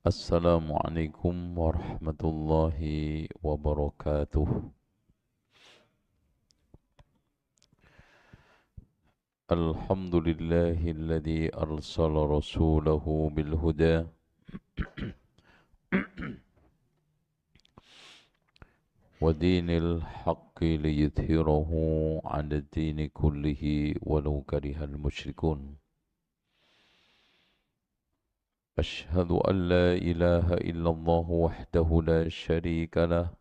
Assalamualaikum warahmatullahi wabarakatuh. Alhamdulillahilladzi arsala rasulahu bil huda wa dinil haqqi liyudhhirahu 'ala dini kullihi walau karihal musyrikun. Ashhadu an la ilaha illallah wahdahu la syarika lah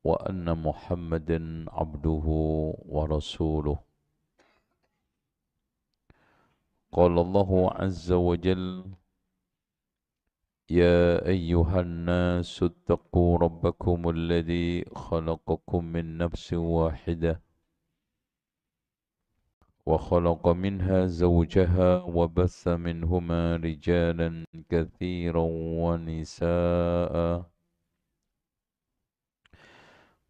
wa anna Muhammadan 'abduhu wa rasuluh. Qala Allahu 'azza wa jalla يا أيها الناس اتقوا ربكم الذي خلقكم من نفس واحدة وخلق منها زوجها وبث منهما رجالا كثيرا ونساء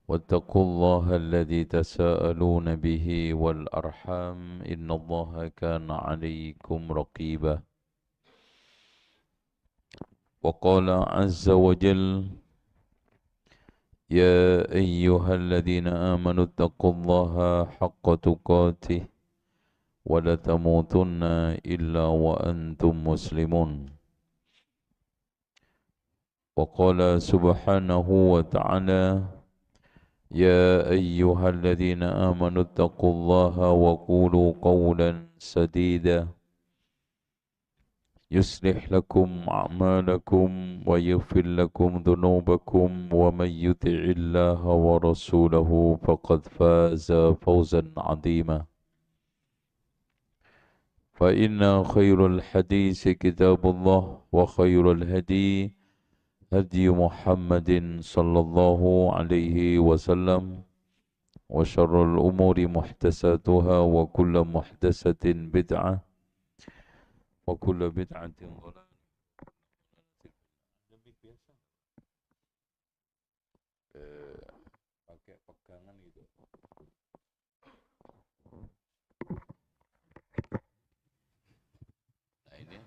واتقوا الله الذي تساءلون به والأرحام إن الله كان عليكم رقيبا وقال عز وجل يا أيها الذين آمنوا اتقوا الله حق تقاته ولا تموتن إلا وأنتم مسلمون وقال سبحانه وتعالى يا أيها الذين آمنوا اتقوا الله وقولوا قولا سديدا يصلح لكم أعمالكم ويغفر لكم ذنوبكم ومن يطع الله ورسوله فقد فاز فوزا عظيما فإن خير الحديث كتاب الله وخير الهدي هدي محمد صلى الله عليه وسلم وشر الأمور محدثاتها وكل محدثة بدعة وكل بدعة ضلالة. Pakai pegangan itu. Nah ini.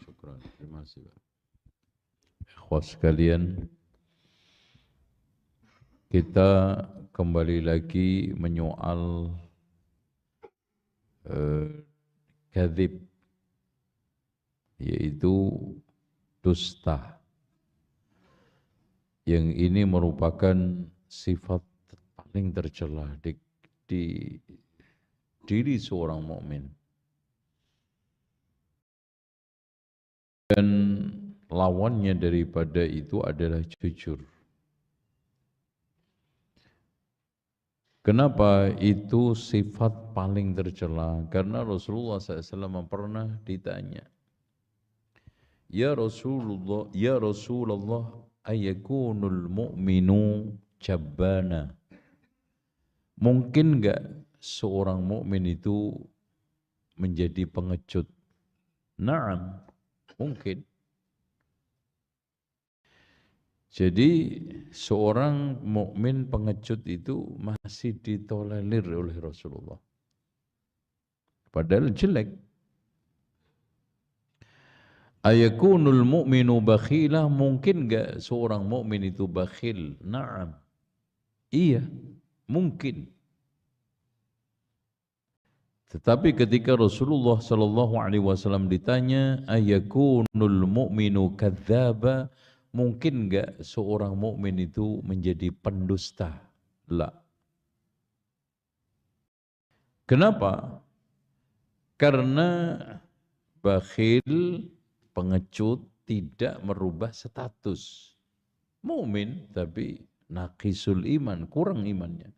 Syukran. Terima kasih, Pak. Ikhwas sekalian, kita kembali lagi menyoal kadzib, yaitu dusta. Yang ini merupakan sifat paling tercela di diri seorang mukmin. Dan lawannya daripada itu adalah jujur. Kenapa itu sifat paling tercela? Karena Rasulullah SAW pernah ditanya, Ya Rasulullah, ayakunul mu'minu jabbana. Mungkin enggak seorang mukmin itu menjadi pengecut? Naam, mungkin. Jadi seorang mukmin pengecut itu masih ditolerir oleh Rasulullah. Padahal jelek. Ayakunul mu'minu bakhila, mungkin enggak seorang mukmin itu bakhil? Naam. Iya, mungkin. Tetapi ketika Rasulullah sallallahu alaihi wasallam ditanya, ayakunul mu'minu kadzdzaba, mungkin enggak seorang mukmin itu menjadi pendusta? La. Kenapa? Karena bakhil, pengecut, tidak merubah status. Mukmin tapi naqisul iman, kurang imannya.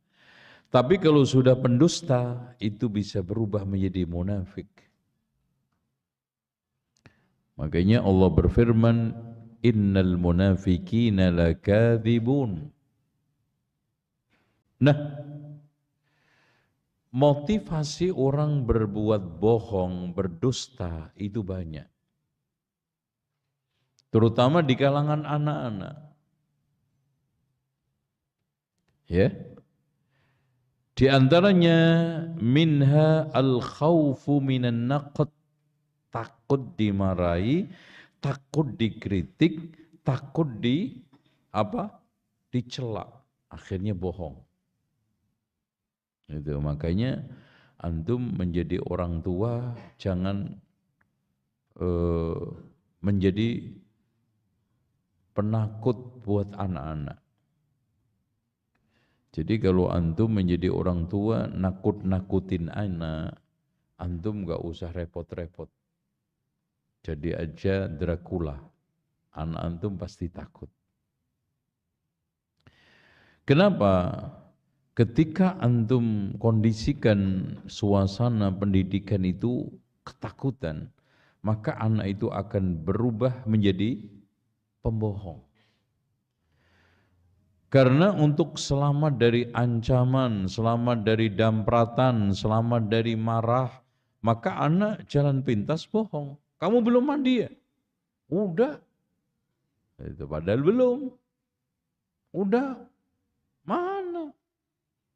Tapi kalau sudah pendusta, itu bisa berubah menjadi munafik. Makanya Allah berfirman, innal munafikina lakadzibun. Nah, motivasi orang berbuat bohong, berdusta itu banyak. Terutama di kalangan anak-anak. Ya. Di antaranya minha al-khawfu minan naqd, takut dimarahi, takut dikritik, takut dicela, akhirnya bohong. Itu makanya antum menjadi orang tua jangan menjadi penakut buat anak-anak. Jadi kalau antum menjadi orang tua nakut-nakutin anak, antum gak usah repot-repot. Jadi aja Dracula, anak antum pasti takut. Kenapa? Ketika antum kondisikan suasana pendidikan itu ketakutan, maka anak itu akan berubah menjadi pembohong. Karena untuk selamat dari ancaman, selamat dari dampratan, selamat dari marah, maka anak jalan pintas bohong. Kamu belum mandi ya? Udah. Itu padahal belum. Udah. Mana?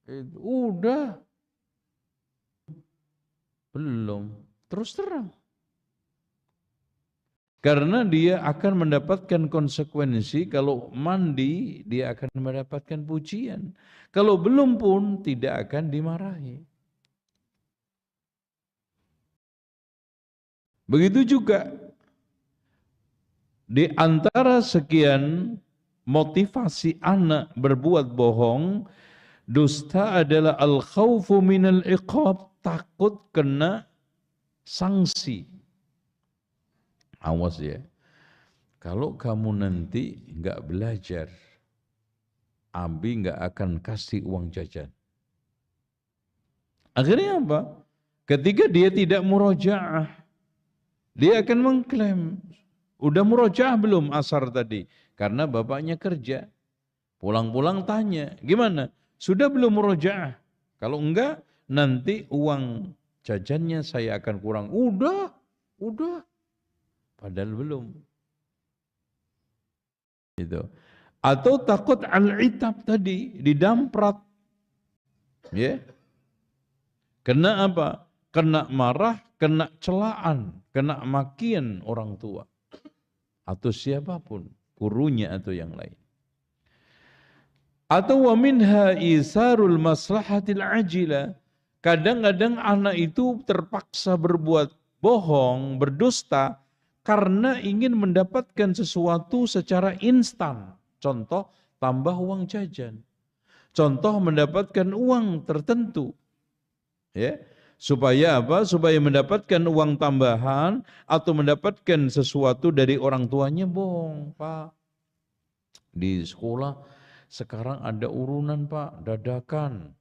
Itu udah. Belum. Terus terang. Karena dia akan mendapatkan konsekuensi, kalau mandi dia akan mendapatkan pujian. Kalau belum pun tidak akan dimarahi. Begitu juga di antara sekian motivasi anak berbuat bohong, dusta adalah al-khawfu minal iqab, takut kena sanksi. Awas ya, kalau kamu nanti enggak belajar, Abi enggak akan kasih uang jajan. Akhirnya apa? Ketika dia tidak murojaah, dia akan mengklaim, udah murojaah belum asar tadi? Karena bapaknya kerja. Pulang-pulang tanya, gimana? Sudah belum murojaah? Kalau enggak, nanti uang jajannya saya akan kurang. Udah. Padahal belum. Itu. Atau takut al-itab tadi, didamprat. Ya. Kena apa? Kena marah, kena celaan, kena makian orang tua. Atau siapapun, gurunya atau yang lain. Atau wa minha isarul maslahatil ajila. Kadang-kadang anak itu terpaksa berbuat bohong, berdusta, karena ingin mendapatkan sesuatu secara instan. Contoh, tambah uang jajan. Contoh, mendapatkan uang tertentu. Ya, supaya apa? Supaya mendapatkan uang tambahan atau mendapatkan sesuatu dari orang tuanya, bohong, Pak. Di sekolah sekarang ada urunan, Pak, dadakan.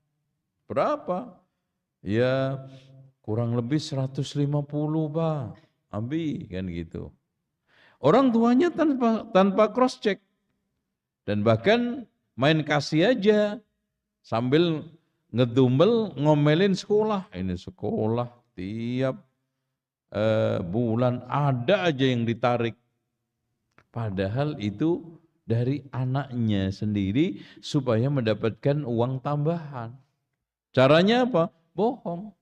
Berapa? Ya, kurang lebih 150, Pak. Abi, kan gitu. Orang tuanya tanpa cross check. Dan bahkan main kasih aja sambil ngedumel ngomelin sekolah. Ini sekolah tiap bulan ada aja yang ditarik. Padahal itu dari anaknya sendiri supaya mendapatkan uang tambahan. Caranya apa? Bohong.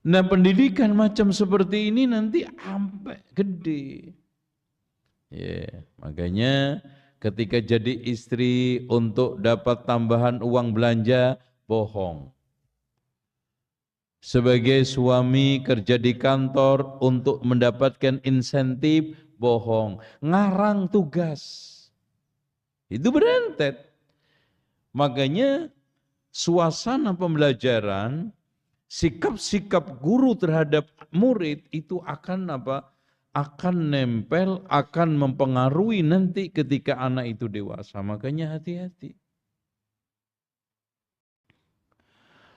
Nah, pendidikan macam seperti ini nanti sampai gede. Ya, makanya ketika jadi istri untuk dapat tambahan uang belanja, bohong. Sebagai suami kerja di kantor untuk mendapatkan insentif, bohong. Ngarang tugas. Itu berentet. Makanya suasana pembelajaran, sikap-sikap guru terhadap murid itu akan apa? Akan nempel, akan mempengaruhi nanti ketika anak itu dewasa. Makanya hati-hati.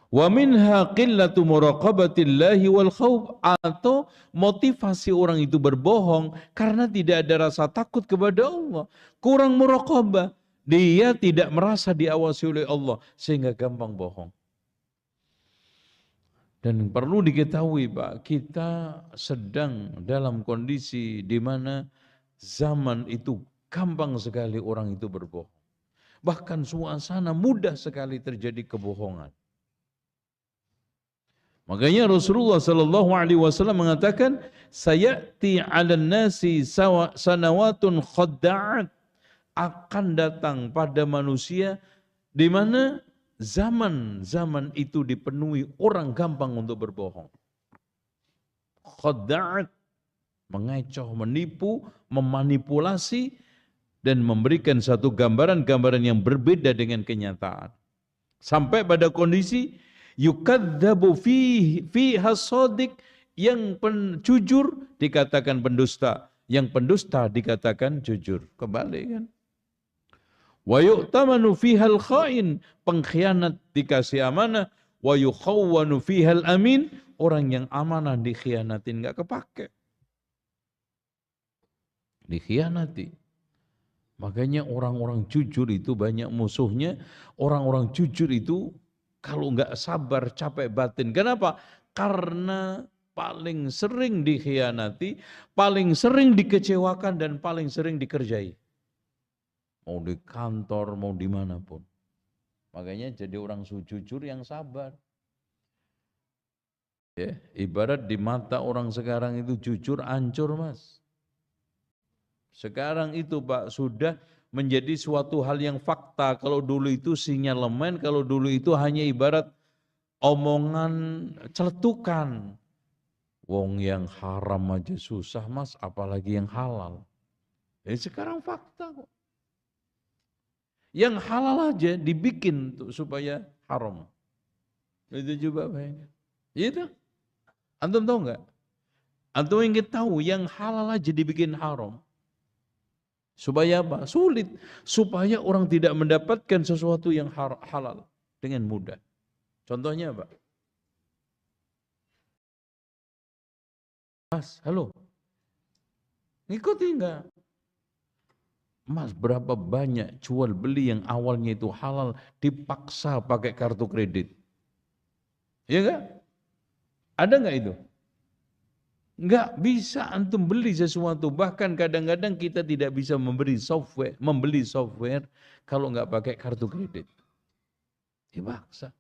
Wa minha qillatu muraqabatillahi wal khawf, atau motivasi orang itu berbohong karena tidak ada rasa takut kepada Allah. Kurang muraqabah. Dia tidak merasa diawasi oleh Allah sehingga gampang bohong. Dan perlu diketahui, Pak, kita sedang dalam kondisi di mana zaman itu gampang sekali orang itu berbohong. Bahkan suasana mudah sekali terjadi kebohongan. Makanya Rasulullah sallallahu alaihi wasallam mengatakan, sayati 'alan nasi sanawatun khadda'at, akan datang pada manusia di mana zaman itu dipenuhi orang gampang untuk berbohong. Khadda'at, mengecoh, menipu, memanipulasi dan memberikan satu gambaran-gambaran yang berbeda dengan kenyataan. Sampai pada kondisi yukadzabu fiha shadiq, yang jujur dikatakan pendusta, yang pendusta dikatakan jujur. Kebalik kan? Wa yu'tamanu fihal khain, pengkhianat dikasih amanah, wa yukhawwanu fihal amin, orang yang amanah dikhianatin, enggak kepake. Dikhianati. Makanya orang-orang jujur itu banyak musuhnya. Orang-orang jujur itu kalau enggak sabar, capek batin. Kenapa? Karena paling sering dikhianati, paling sering dikecewakan, dan paling sering dikerjai. Mau di kantor, mau dimanapun. Makanya jadi orang jujur yang sabar. Ya, ibarat di mata orang sekarang itu jujur hancur, Mas. Sekarang itu Pak sudah menjadi suatu hal yang fakta. Kalau dulu itu sinyalemen, kalau dulu itu hanya ibarat omongan celetukan. Wong yang haram aja susah Mas, apalagi yang halal. Sekarang fakta kok. Yang halal aja dibikin supaya haram. Itu coba bayangkan. Itu. Antum tahu nggak? Antum ingin tahu yang halal aja dibikin haram. Supaya apa? Sulit. Supaya orang tidak mendapatkan sesuatu yang halal dengan mudah. Contohnya apa? Mas, halo. Ngikuti enggak? Mas, berapa banyak jual beli yang awalnya itu halal dipaksa pakai kartu kredit? Iya enggak? Ada enggak itu? Enggak bisa antum beli sesuatu. Bahkan kadang-kadang kita tidak bisa membeli software kalau enggak pakai kartu kredit. Dipaksa.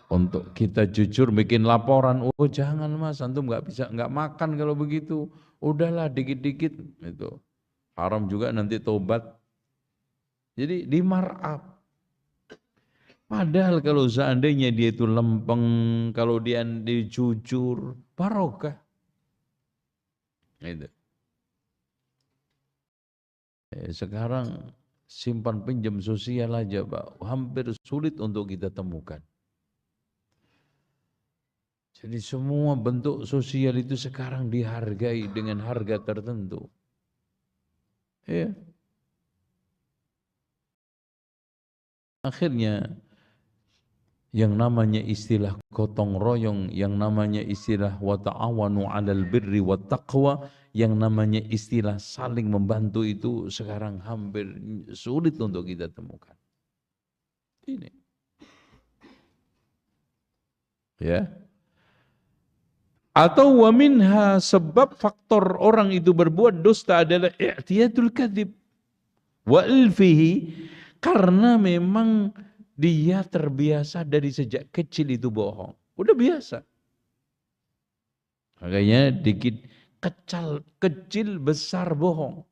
Untuk kita jujur bikin laporan, oh jangan Mas, antum enggak makan kalau begitu. Udahlah dikit-dikit itu. Haram juga nanti tobat. Jadi di markup. Padahal kalau seandainya dia itu lempeng, kalau dia jujur, barokah. Itu. Sekarang simpan pinjam sosial aja Pak, hampir sulit untuk kita temukan. Jadi semua bentuk sosial itu sekarang dihargai dengan harga tertentu. Ya. Akhirnya yang namanya istilah gotong royong, yang namanya istilah wa ta'awanu 'alal birri wat taqwa, yang namanya istilah saling membantu itu sekarang hampir sulit untuk kita temukan. Ini. Ya. Atau wa minha, sebab faktor orang itu berbuat dusta adalah i'tiyadul kadzib wa ilfihi, karena memang dia terbiasa dari sejak kecil itu bohong. Udah biasa. Makanya dikit kecil besar bohong.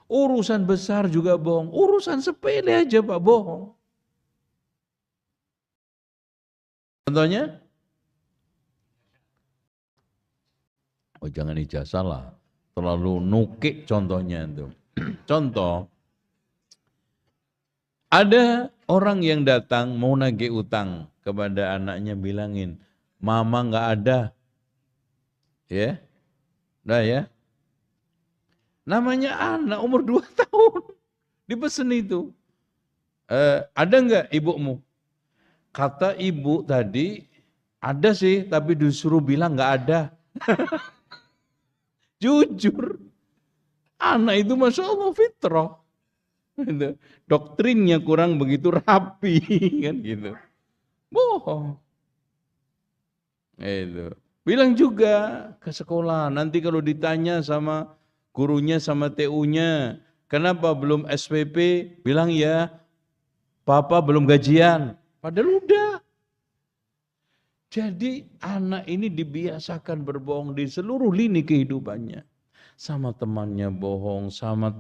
Urusan besar juga bohong. Urusan sepele aja Pak bohong. Contohnya? Oh jangan ijazah lah. Terlalu nukik contohnya itu. Contoh. Ada orang yang datang mau nagih utang kepada anaknya, bilangin, mama nggak ada, ya, udah ya. Namanya anak umur 2 tahun, dipesen itu, ada nggak ibumu? Kata ibu tadi, ada sih, tapi disuruh bilang nggak ada. Jujur, anak itu masya Allah fitrah. Doktrinnya kurang begitu rapi kan gitu. Bohong. Itu. Bilang juga ke sekolah, nanti kalau ditanya sama gurunya sama TU-nya. Kenapa belum SPP? Bilang ya, Papa belum gajian. Padahal udah. Jadi anak ini dibiasakan berbohong di seluruh lini kehidupannya. Sama temannya bohong, sama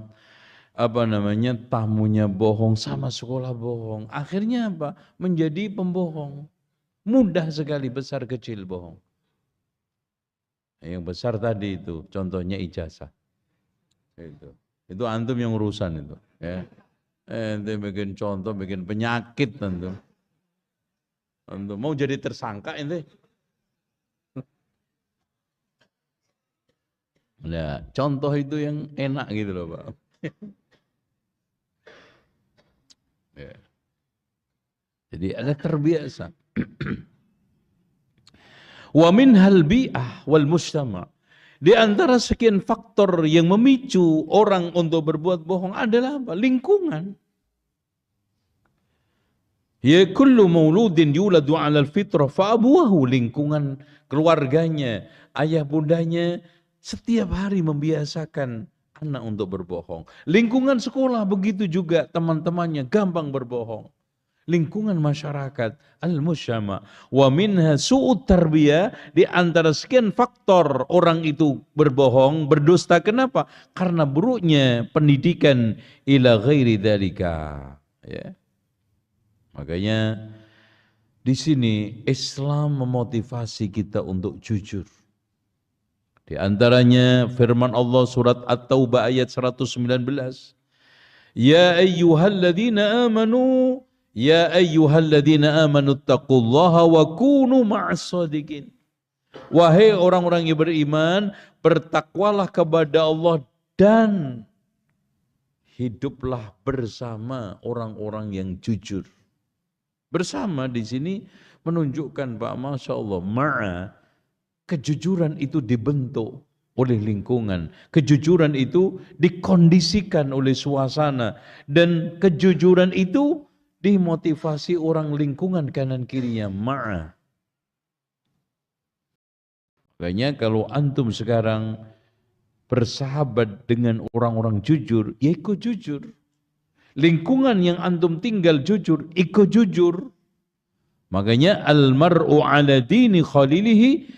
tamunya bohong, sama sekolah bohong. Akhirnya apa? Menjadi pembohong. Mudah sekali besar kecil bohong. Yang besar tadi itu contohnya ijazah. Itu antum yang urusan itu, ya. Ente bikin contoh, bikin penyakit antum. Antum mau jadi tersangka ente. Nah, contoh itu yang enak gitu loh, Pak. Ya. Jadi ada terbiasa. Wa minhal bi'ah wal mujtama'. Di antara sekian faktor yang memicu orang untuk berbuat bohong adalah apa? Lingkungan. Ya kullu mauludin yuladu 'alal fitrah fa abuwahu, lingkungan keluarganya, ayah bundanya setiap hari membiasakan anak untuk berbohong. Lingkungan sekolah begitu juga, teman-temannya gampang berbohong. Lingkungan masyarakat, al-musyama, wa minha su'ut tarbiyah, di antara sekian faktor orang itu berbohong, berdusta. Kenapa? Karena buruknya pendidikan ila ghairi dzalika, ya. Makanya di sini Islam memotivasi kita untuk jujur. Di antaranya firman Allah surat At-Taubah ayat 119. Ya ayyuhalladzina amanu, ya ayyuhalladzina amanu taqullaha wa kunu ma'as shadiqin. Wahai orang-orang yang beriman, bertakwalah kepada Allah dan hiduplah bersama orang-orang yang jujur. Bersama di sini menunjukkan Pak, Masya Allah, kejujuran itu dibentuk oleh lingkungan. Kejujuran itu dikondisikan oleh suasana. Dan kejujuran itu dimotivasi orang lingkungan kanan kirinya. Makanya kalau antum sekarang bersahabat dengan orang-orang jujur, ya ikut jujur. Lingkungan yang antum tinggal jujur, ikut jujur. Makanya almar'u ala dini khalilihi,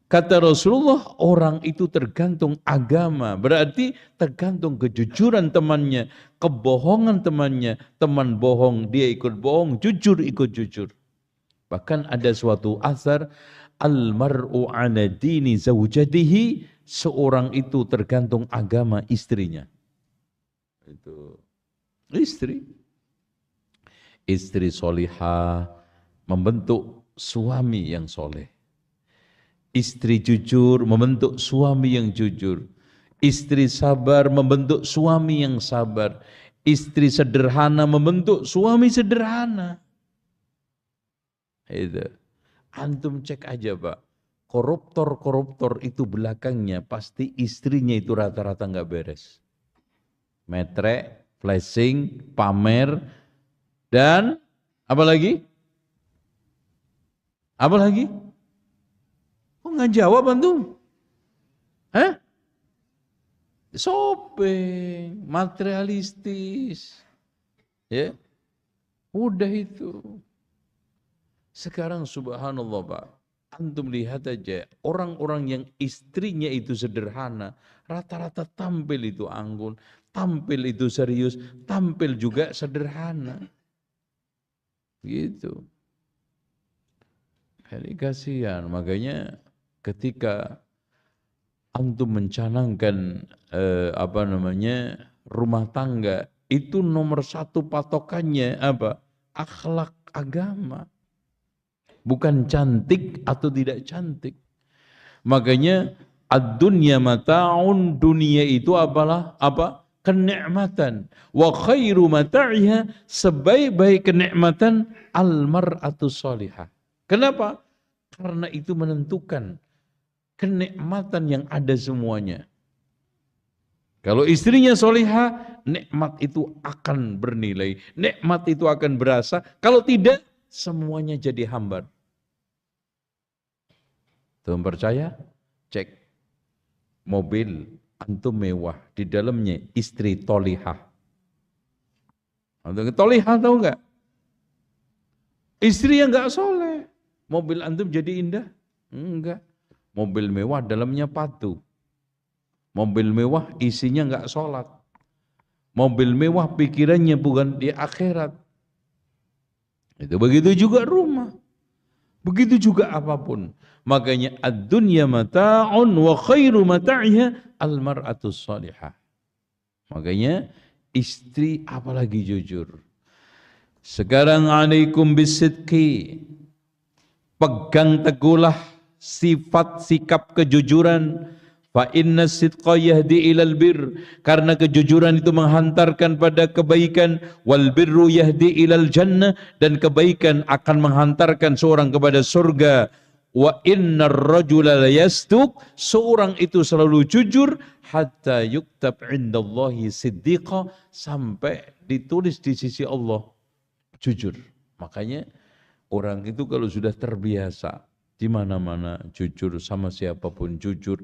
kata Rasulullah, orang itu tergantung agama. Berarti tergantung kejujuran temannya, kebohongan temannya. Teman bohong, dia ikut bohong, jujur ikut jujur. Bahkan ada suatu asar, almar'u ala dini zawjatihi, seorang itu tergantung agama istrinya. Itu istri solihah membentuk suami yang soleh, istri jujur membentuk suami yang jujur, istri sabar membentuk suami yang sabar, istri sederhana membentuk suami sederhana. Itu antum cek aja Pak, koruptor itu belakangnya pasti istrinya itu rata-rata nggak beres, metrek, flashing, pamer, dan apa lagi? Apa lagi? Kok nggak jawab antum? Hah? Shopping, materialistis, ya, udah itu. Sekarang subhanallah Pak, antum lihat aja orang-orang yang istrinya itu sederhana, rata-rata tampil itu anggun, tampil itu serius, tampil juga sederhana. Gitu. Jadi kasihan, makanya ketika antum mencanangkan rumah tangga, itu nomor satu patokannya apa? Akhlak agama. Bukan cantik atau tidak cantik. Makanya ad-dunya mata'un, dunia itu apalah? Apa? Kenikmatan. Wa khairu mata'iha, sebaik-baik kenikmatan al-mar'atu salihah. Kenapa? Karena itu menentukan kenikmatan yang ada semuanya. Kalau istrinya solihah, nikmat itu akan bernilai, nikmat itu akan berasa. Kalau tidak, semuanya jadi hambar. Tuh percaya? Cek mobil antum mewah, di dalamnya istri tolihah. Antum tolihah tahu nggak? Istri yang nggak soleh, mobil antum jadi indah? Enggak. Mobil mewah dalamnya patu. Mobil mewah isinya nggak sholat. Mobil mewah pikirannya bukan di akhirat. Itu begitu juga rumah. Begitu juga apapun. Makanya ad-dunya mata'un wa khairu mata'iha al-mar'atus salihah. Makanya istri apalagi jujur. Sekarang alaikum bisidqi. Pegang teguhlah sifat sikap kejujuran. Fa inna sidqa yahdi ilal bir, karena kejujuran itu menghantarkan pada kebaikan. Wal birru yahdi ilal jannah, dan kebaikan akan menghantarkan seorang kepada surga. Wa innar rajula la yasduq, seorang itu selalu jujur hatta yuktab indallahi siddiqa, sampai ditulis di sisi Allah jujur. Makanya orang itu kalau sudah terbiasa di mana-mana jujur, sama siapapun jujur,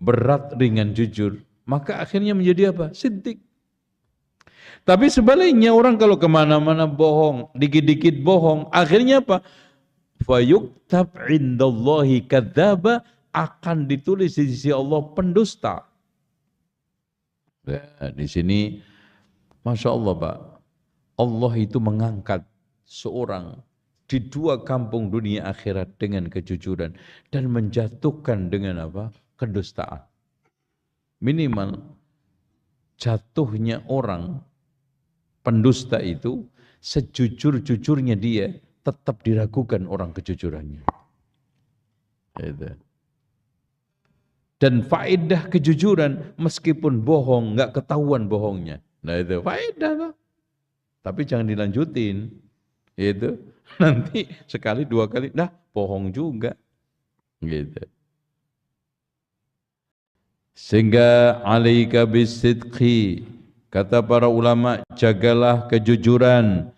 berat ringan jujur, maka akhirnya menjadi apa? Siddiq. Tapi sebaliknya orang kalau kemana-mana bohong, dikit-dikit bohong, akhirnya apa? Fayuktab indallahi kadzdzaba, akan ditulis di sisi Allah pendusta. Nah, di sini Masya Allah Pak, Allah itu mengangkat seorang di dua kampung dunia akhirat dengan kejujuran, dan menjatuhkan dengan apa? Kedustaan. Minimal jatuhnya orang pendusta itu, sejujur-jujurnya dia tetap diragukan orang kejujurannya. Dan faedah kejujuran, meskipun bohong nggak ketahuan bohongnya. Nah itu faedah tuh. Tapi jangan dilanjutin. Itu nanti sekali dua kali dah bohong juga. Gitu. Sehingga alaika bisidqi, kata para ulama, jagalah kejujuran.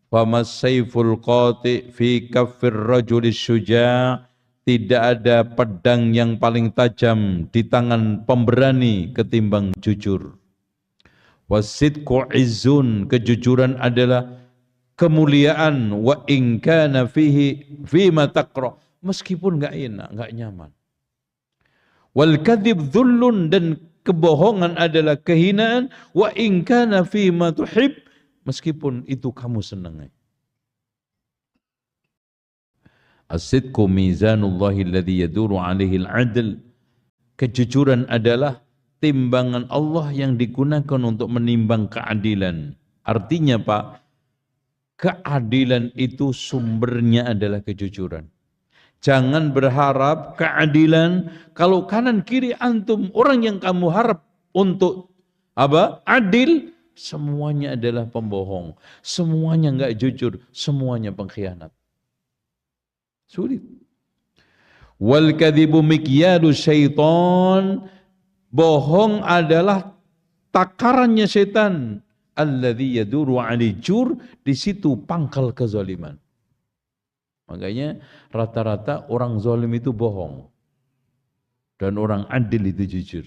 Famas sayful qati fi kaffir rajulis syuja', tidak ada pedang yang paling tajam di tangan pemberani ketimbang jujur. Wasidqu izzun, kejujuran adalah kemuliaan. Wa in kana fihi fima taqra, meskipun enggak enak, enggak nyaman. Wal kadzib dhullun, dan kebohongan adalah kehinaan. Wa in kana fima tuhib, meskipun itu kamu senang. As-sidqu mizanullahi alladhi yaduru alaihi al-'adl, kejujuran adalah timbangan Allah yang digunakan untuk menimbang keadilan. Artinya Pak, keadilan itu sumbernya adalah kejujuran. Jangan berharap keadilan kalau kanan kiri antum orang yang kamu harap untuk apa? Adil, semuanya adalah pembohong, semuanya enggak jujur, semuanya pengkhianat. Sulit. Wal kadzibu mikyalu syaitan, bohong adalah takarannya setan. Alladzi yaduru 'alal jur, di situ pangkal kezaliman. Makanya rata-rata orang zalim itu bohong dan orang adil itu jujur.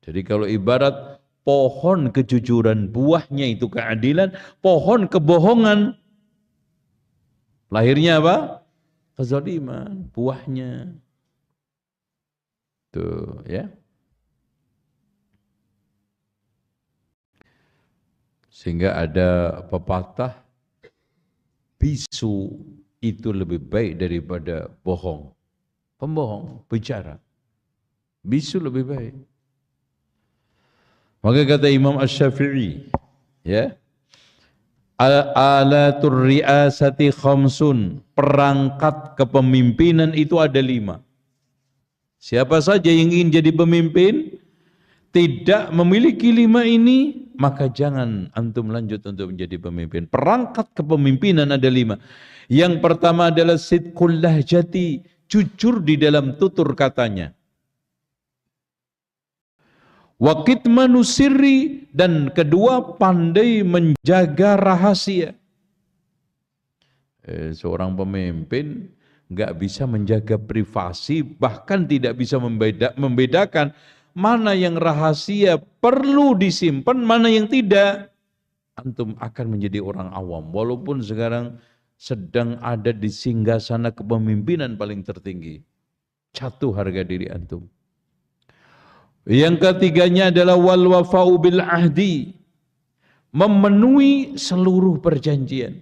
Jadi kalau ibarat pohon kejujuran, buahnya itu keadilan, pohon kebohongan, lahirnya apa? Kezaliman, buahnya. Tuh ya. Sehingga ada pepatah, bisu itu lebih baik daripada bohong. Pembohong bicara, bisu lebih baik. Maka kata Imam Asy-Syafi'i, ya, alatur riasati khamsun, perangkat kepemimpinan itu ada 5. Siapa saja yang ingin jadi pemimpin tidak memiliki 5 ini, maka jangan antum lanjut untuk menjadi pemimpin. Perangkat kepemimpinan ada 5. Yang pertama adalah sidqul lahjati, jujur di dalam tutur katanya. Wa kitmanu sirri, dan kedua pandai menjaga rahasia. Seorang pemimpin nggak bisa menjaga privasi, bahkan tidak bisa membedakan mana yang rahasia perlu disimpan, mana yang tidak. Antum akan menjadi orang awam, walaupun sekarang sedang ada di singgasana kepemimpinan paling tertinggi. Jatuh harga diri antum. Yang ketiganya adalah wal wafa'u bil ahdi, memenuhi seluruh perjanjian.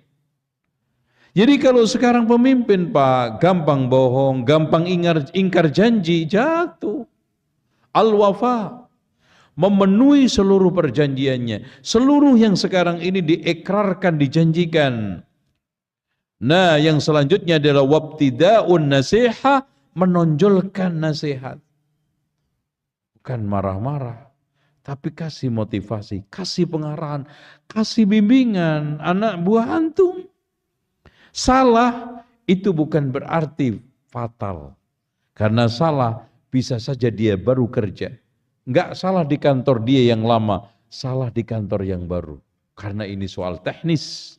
Jadi kalau sekarang pemimpin Pak, gampang bohong, gampang ingkar janji, jatuh. Al-wafa, memenuhi seluruh perjanjiannya. Seluruh yang sekarang ini diekrarkan, dijanjikan. Nah, yang selanjutnya adalah wabtida'un nasiha, menonjolkan nasihat. Bukan marah-marah, tapi kasih motivasi, kasih pengarahan, kasih bimbingan anak buah antum. Salah itu bukan berarti fatal. Karena salah bisa saja dia baru kerja. Enggak salah di kantor dia yang lama, salah di kantor yang baru. Karena ini soal teknis.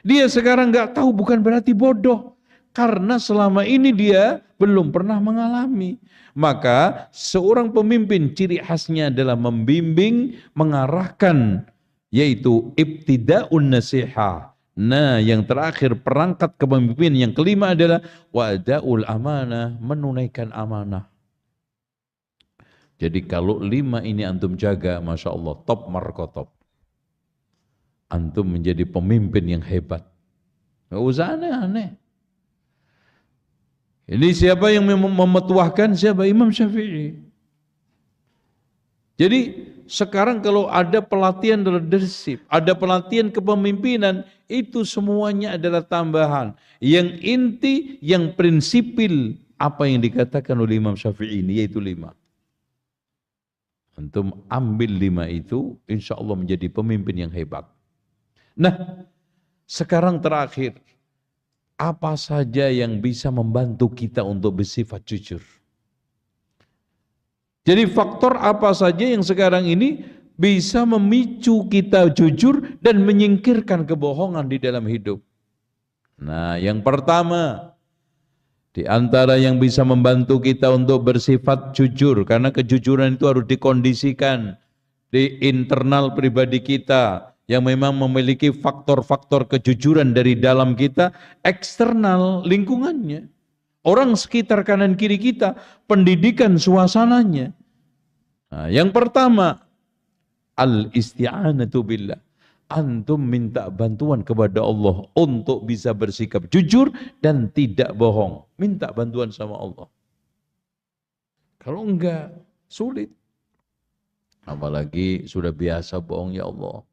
Dia sekarang enggak tahu bukan berarti bodoh. Karena selama ini dia belum pernah mengalami. Maka seorang pemimpin ciri khasnya adalah membimbing, mengarahkan, yaitu ibtida'un nasihah. Nah, yang terakhir perangkat kepemimpinan yang kelima adalah wa'da'ul amanah, menunaikan amanah. Jadi kalau 5 ini antum jaga, Masya Allah, top markotop. Antum menjadi pemimpin yang hebat. Gak usah aneh-aneh. Ini siapa yang memetuahkan? Siapa? Imam Syafi'i. Jadi sekarang kalau ada pelatihan leadership, ada pelatihan kepemimpinan, itu semuanya adalah tambahan. Yang inti, yang prinsipil, apa yang dikatakan oleh Imam Syafi'i ini, yaitu 5. Antum ambil 5 itu, insya Allah menjadi pemimpin yang hebat. Nah, sekarang terakhir, apa saja yang bisa membantu kita untuk bersifat jujur? Jadi faktor apa saja yang sekarang ini bisa memicu kita jujur dan menyingkirkan kebohongan di dalam hidup? Nah, yang pertama, di antara yang bisa membantu kita untuk bersifat jujur, karena kejujuran itu harus dikondisikan di internal pribadi kita, yang memang memiliki faktor-faktor kejujuran dari dalam kita, eksternal lingkungannya. Orang sekitar kanan kiri kita, pendidikan suasananya. Nah, yang pertama, al-isti'anatu billah. Antum minta bantuan kepada Allah untuk bisa bersikap jujur dan tidak bohong. Minta bantuan sama Allah. Kalau enggak, sulit. Apalagi sudah biasa bohong, ya Allah.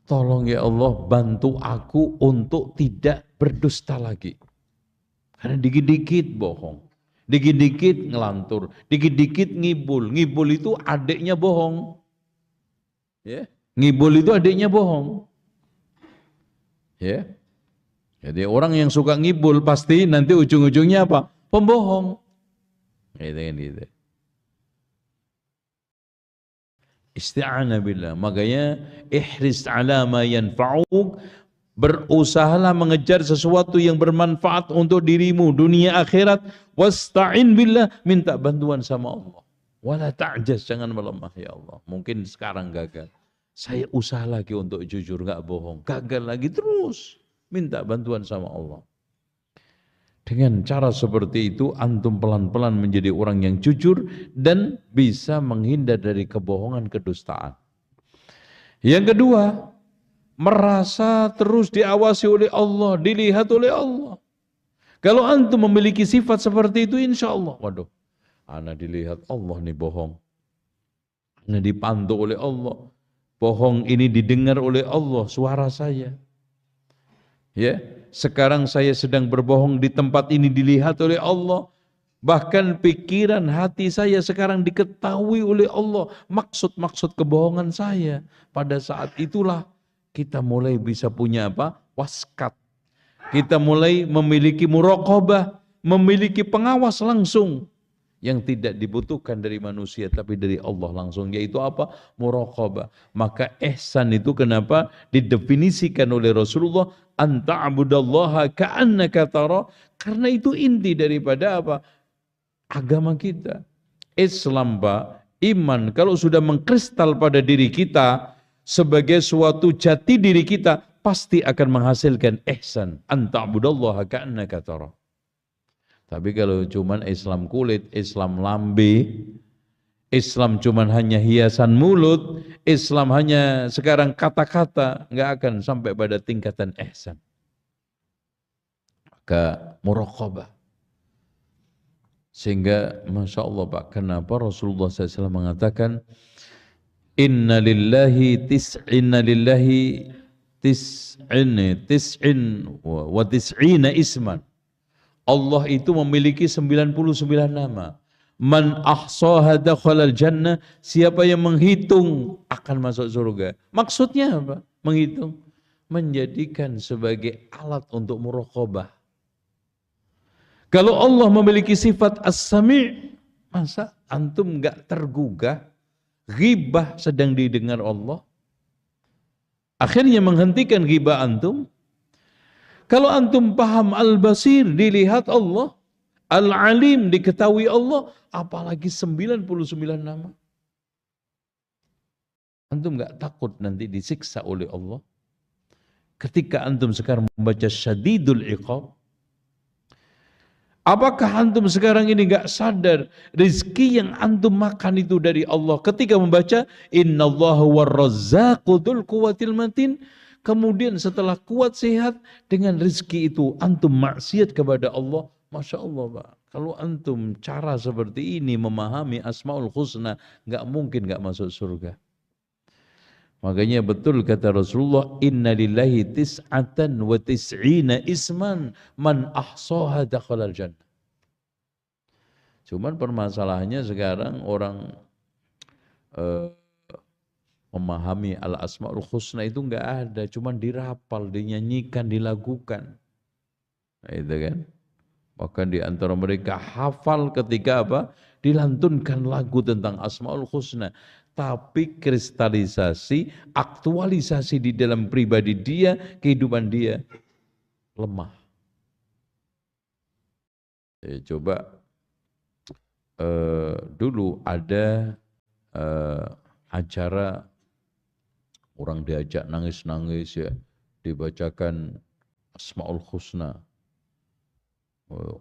Tolong ya Allah, bantu aku untuk tidak berdusta lagi. Karena dikit-dikit bohong, dikit-dikit ngelantur, dikit-dikit ngibul. Ngibul itu adiknya bohong. Ya, ngibul itu adiknya bohong. Ya. Jadi orang yang suka ngibul pasti nanti ujung-ujungnya apa? Pembohong. Gitu. Isti'anah billah. Makanya ihris ala ma yanfa'uk, berusahalah mengejar sesuatu yang bermanfaat untuk dirimu dunia akhirat. Wasta'in billah, minta bantuan sama Allah. Wala ta'jaz, jangan melemah ya Allah. Mungkin sekarang gagal. Saya usaha lagi untuk jujur, enggak bohong. Gagal lagi, terus minta bantuan sama Allah. Dengan cara seperti itu, antum pelan-pelan menjadi orang yang jujur dan bisa menghindar dari kebohongan, kedustaan. Yang kedua, merasa terus diawasi oleh Allah, dilihat oleh Allah. Kalau antum memiliki sifat seperti itu, insya Allah, waduh, ana dilihat Allah nih bohong. Ana dipantau oleh Allah. Bohong ini didengar oleh Allah, suara saya. Ya, sekarang saya sedang berbohong di tempat ini dilihat oleh Allah. Bahkan pikiran hati saya sekarang diketahui oleh Allah. Maksud-maksud kebohongan saya. Pada saat itulah kita mulai bisa punya apa? Waskat. Kita mulai memiliki muraqabah, memiliki pengawas langsung yang tidak dibutuhkan dari manusia tapi dari Allah langsung, yaitu apa? Muraqabah. Maka ihsan itu kenapa didefinisikan oleh Rasulullah anta'budallaha ka'annaka tara, karena itu inti daripada apa? Agama kita. Islam, Pak, iman kalau sudah mengkristal pada diri kita sebagai suatu jati diri kita, pasti akan menghasilkan ihsan anta'budallaha ka'annaka tara. Tapi kalau cuman Islam kulit, Islam lambe, Islam cuman hanya hiasan mulut, Islam hanya sekarang kata-kata, nggak akan sampai pada tingkatan ihsan. Maka muraqabah. Sehingga Masya Allah Pak, kenapa Rasulullah SAW mengatakan inna lillahi tis'in wa tis'ina isman. Allah itu memiliki 99 nama. Man ahsaha dakhalal jannah, siapa yang menghitung akan masuk surga. Maksudnya apa? Menghitung, menjadikan sebagai alat untuk muraqabah. Kalau Allah memiliki sifat as-sami', masa antum enggak tergugah? Ghibah sedang didengar Allah. Akhirnya menghentikan ghibah antum. Kalau antum paham al-basir, dilihat Allah, al-alim, diketahui Allah, apalagi 99 nama. Antum enggak takut nanti disiksa oleh Allah? Ketika antum sekarang membaca syadidul iqab, apakah antum sekarang ini enggak sadar rezeki yang antum makan itu dari Allah? Ketika membaca innallaha war-razzaqu dzul quwwatil matin, kemudian setelah kuat sehat dengan rezeki itu antum maksiat kepada Allah, Masya Allah Pak. Kalau antum cara seperti ini memahami Asmaul Husna, enggak mungkin enggak masuk surga. Makanya betul kata Rasulullah, inna lillahi tis'atan wa tis'ina isman man ahsaha dakhalal jannah. Cuman permasalahannya sekarang orang memahami al-asma'ul husna itu enggak ada, cuman dirapal, dinyanyikan, dilakukan. Nah, itu kan. Bahkan di antara mereka hafal ketika apa? Dilantunkan lagu tentang asma'ul husna. Tapi kristalisasi, aktualisasi di dalam pribadi dia, kehidupan dia lemah. Coba dulu ada acara orang diajak nangis-nangis ya, dibacakan Asmaul Husna,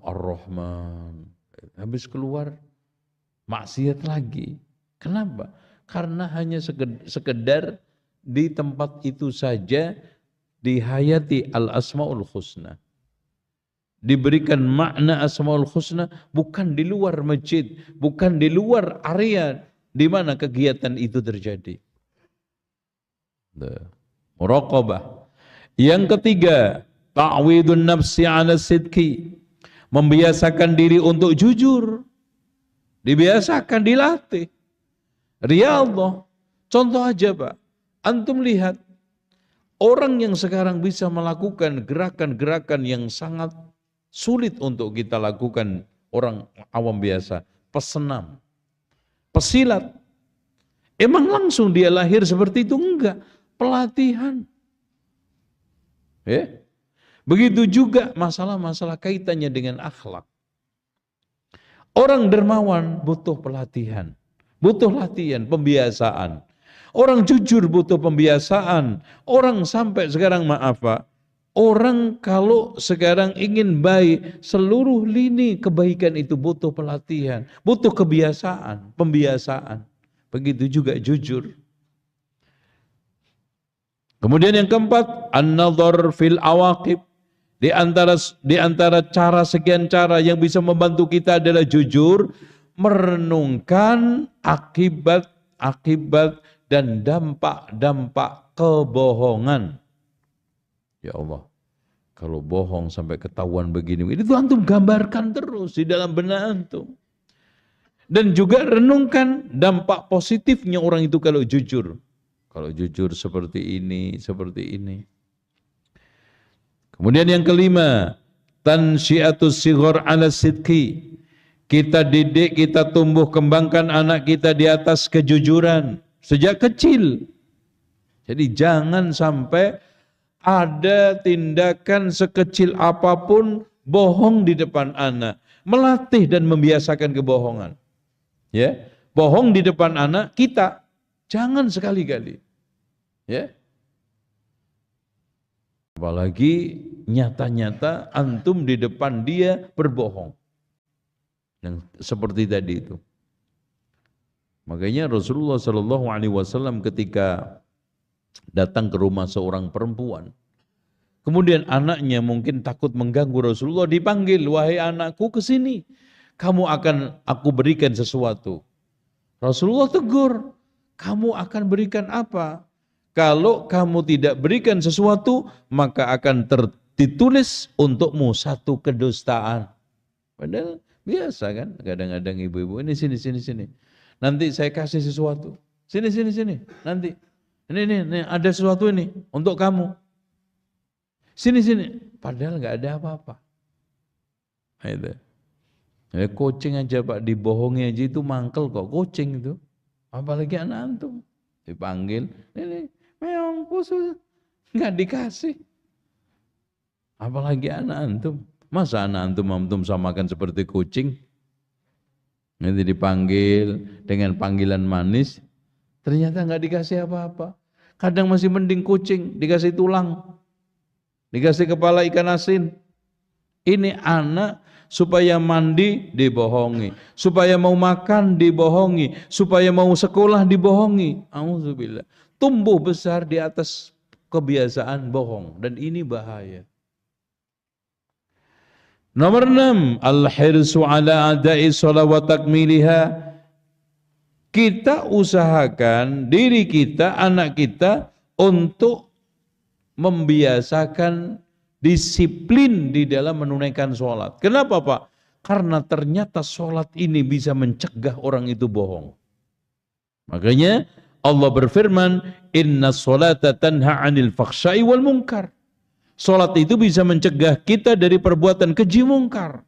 Ar-Rahman, habis keluar maksiat lagi. Kenapa? Karena hanya sekedar di tempat itu saja dihayati Al-Asmaul Husna. Diberikan makna Asmaul Husna bukan di luar masjid, bukan di luar area di mana kegiatan itu terjadi. Muraqabah. Yang ketiga, ta'widun nafsi 'ala sidqi. Membiasakan diri untuk jujur. Dibiasakan, dilatih. Riyadhah. Contoh aja Pak, antum lihat orang yang sekarang bisa melakukan gerakan-gerakan yang sangat sulit untuk kita lakukan orang awam biasa. Pesenam, pesilat. Emang langsung dia lahir seperti itu? Enggak. Pelatihan. Begitu juga masalah-masalah kaitannya dengan akhlak. Orang dermawan butuh pelatihan. Butuh latihan, pembiasaan. Orang jujur butuh pembiasaan. Orang sampai sekarang maaf Pak, orang kalau sekarang ingin baik, seluruh lini kebaikan itu butuh pelatihan. Butuh kebiasaan, pembiasaan. Begitu juga jujur. Kemudian yang keempat, an-nadhar fil awaqib. Di antara cara, sekian cara yang bisa membantu kita adalah jujur, merenungkan akibat dan dampak kebohongan. Ya Allah, kalau bohong sampai ketahuan begini, itu antum gambarkan terus di dalam benak antum. Dan juga renungkan dampak positifnya orang itu kalau jujur. Kalau jujur seperti ini, seperti ini. Kemudian yang kelima, tansyiatus sighar 'ala sidqi. Kita didik, kita tumbuh kembangkan anak kita di atas kejujuran sejak kecil. Jadi jangan sampai ada tindakan sekecil apapun bohong di depan anak. Melatih dan membiasakan kebohongan. Ya, bohong di depan anak kita jangan sekali-kali. Ya. Apalagi nyata-nyata antum di depan dia berbohong. Yang seperti tadi itu. Makanya Rasulullah Shallallahu Alaihi Wasallam ketika datang ke rumah seorang perempuan, kemudian anaknya mungkin takut mengganggu Rasulullah, dipanggil, wahai anakku ke sini, kamu akan aku berikan sesuatu. Rasulullah tegur, kamu akan berikan apa? Kalau kamu tidak berikan sesuatu, maka akan ditulis untukmu satu kedustaan. Padahal biasa kan, kadang-kadang ibu-ibu, ini sini. Nanti saya kasih sesuatu. Sini. Nanti. Ini ada sesuatu ini untuk kamu. Sini. Padahal nggak ada apa-apa. Itu. Ya, kucing aja Pak, dibohongi aja itu mangkel kok, kucing itu. Apalagi anak antum. Dipanggil, ini meong khusus, nggak dikasih. Apalagi anak antum. Masa anak antum samakan seperti kucing? Nanti dipanggil dengan panggilan manis, ternyata nggak dikasih apa-apa. Kadang masih mending kucing, dikasih tulang, dikasih kepala ikan asin. Ini anak supaya mandi dibohongi, supaya mau makan dibohongi, supaya mau sekolah dibohongi. Auzubillah. Tumbuh besar di atas kebiasaan bohong, dan ini bahaya. Nomor 6, al-hirsu ala adai shalah wa takmiliha. Kita usahakan diri kita, anak kita untuk membiasakan disiplin di dalam menunaikan sholat. Kenapa Pak? Karena ternyata sholat ini bisa mencegah orang itu bohong. Makanya Allah berfirman, inna sholata tanha anil fakhsya'i wal munkar. Sholat itu bisa mencegah kita dari perbuatan keji mungkar.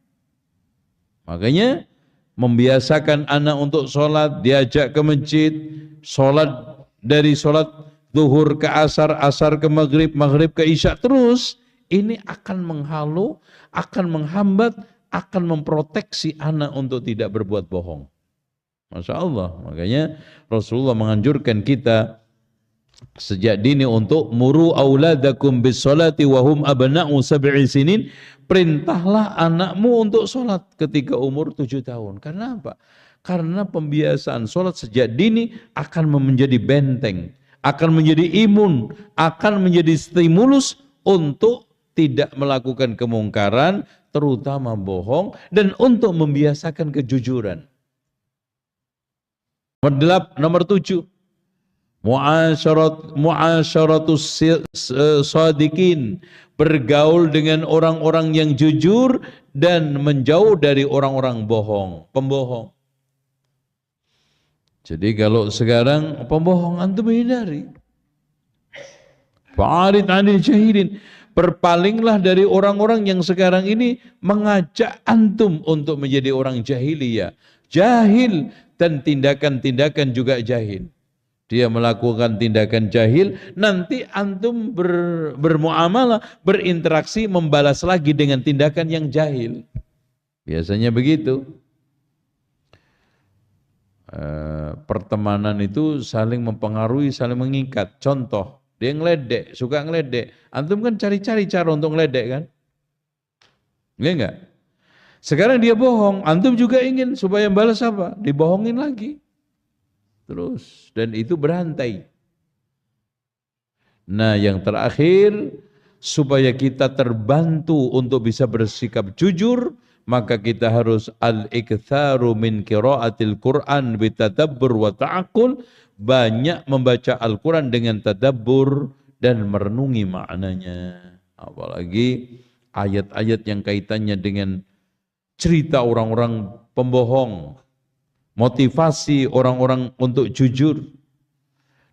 Makanya membiasakan anak untuk sholat, diajak ke masjid, sholat dari sholat zuhur ke asar, asar ke maghrib, maghrib ke isya terus, ini akan menghalau, akan menghambat, akan memproteksi anak untuk tidak berbuat bohong. Masya Allah, makanya Rasulullah menganjurkan kita sejak dini untuk muru auladakum bis sholati wahum abna'u sab'i sinin. Perintahlah anakmu untuk sholat ketika umur 7 tahun. Karena apa? Karena pembiasaan sholat sejak dini akan menjadi benteng, akan menjadi imun, akan menjadi stimulus untuk tidak melakukan kemungkaran, terutama bohong, dan untuk membiasakan kejujuran. Nomor 7. Muasyaratus shadiqin, bergaul dengan orang-orang yang jujur dan menjauh dari orang-orang bohong, pembohong. Jadi kalau sekarang pembohong antum hindari. Fa'arid 'anil jahilin, berpalinglah dari orang-orang yang sekarang ini mengajak antum untuk menjadi orang jahiliyah, jahil, dan tindakan-tindakan juga jahil. Dia melakukan tindakan jahil, nanti antum bermuamalah, berinteraksi, membalas lagi dengan tindakan yang jahil. Biasanya begitu. Pertemanan itu saling mempengaruhi, saling mengikat. Contoh, dia ngeledek, suka ngeledek. Antum kan cari-cari cara untuk ngeledek kan? Iya enggak? Sekarang dia bohong, antum juga ingin supaya balas apa? Dibohongin lagi. Terus, dan itu berantai. Nah, yang terakhir, supaya kita terbantu untuk bisa bersikap jujur, maka kita harus al-iktharu min qiraatil Qur'an bitadabbur wa ta'aqqul, banyak membaca Al-Quran dengan tadabbur dan merenungi maknanya. Apalagi ayat-ayat yang kaitannya dengan cerita orang-orang pembohong, motivasi orang-orang untuk jujur.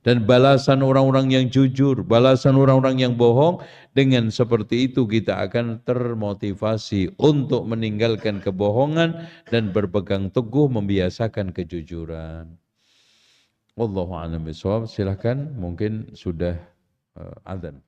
Dan balasan orang-orang yang jujur, balasan orang-orang yang bohong, dengan seperti itu kita akan termotivasi untuk meninggalkan kebohongan dan berpegang teguh membiasakan kejujuran. Wallahu a'lam bishawab. Silakan, mungkin sudah adzan.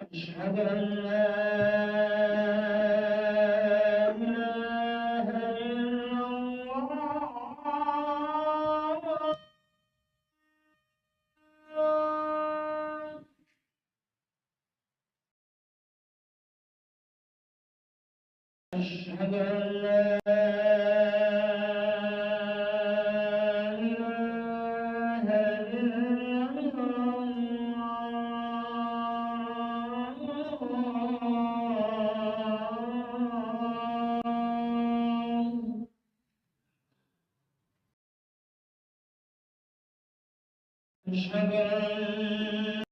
أشهد أن لا إله إلا الله أشهد أن لا إله إلا الله أشهد أن محمدا رسول الله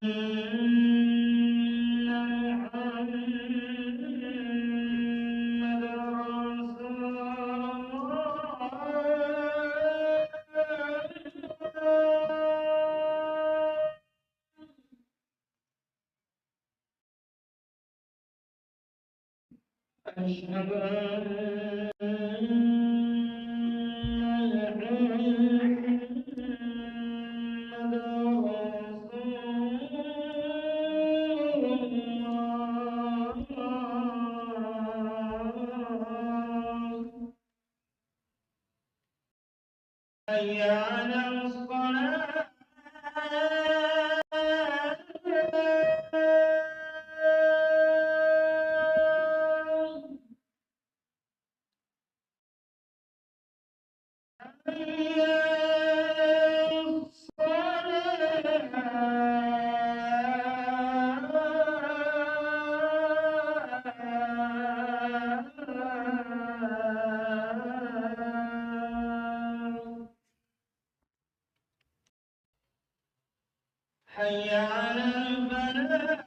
أشهد أن محمدا رسول الله حي على الصلاة حي على الصلاة حي على الفلاح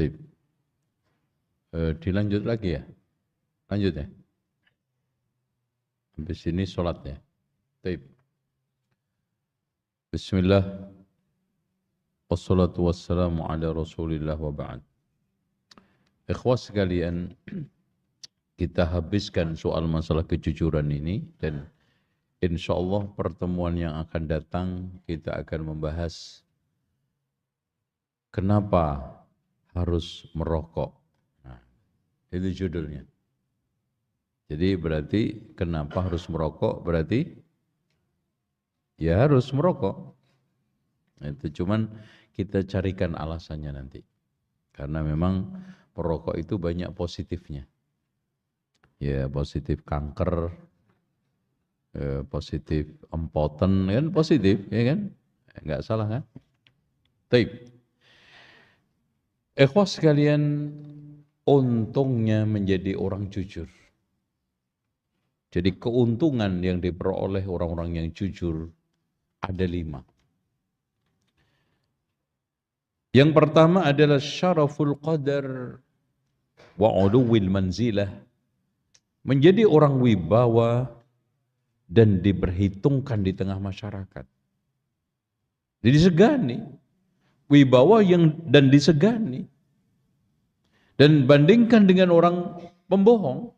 Sip. Dilanjut lagi ya? Lanjut ya? Habis ini sholat ya? Sip. Bismillah. Wassalatu wassalamu ala rasulillah wa ba'd. Ikhwas sekalian, kita habiskan soal masalah kejujuran ini dan Insya Allah pertemuan yang akan datang kita akan membahas kenapa harus merokok. Nah, itu judulnya. Jadi berarti kenapa harus merokok? Berarti ya harus merokok. Itu cuman kita carikan alasannya nanti. Karena memang perokok itu banyak positifnya. Ya positif kanker, positif empoten, kan positif, ya kan? Enggak salah kan? Baik. Ikhwas sekalian, untungnya menjadi orang jujur. Jadi keuntungan yang diperoleh orang-orang yang jujur ada 5. Yang pertama adalah syaraful qadar wa uluwil manzilah. Menjadi orang wibawa dan diperhitungkan di tengah masyarakat. Jadi disegani. Wibawa dan disegani. Dan bandingkan dengan orang pembohong.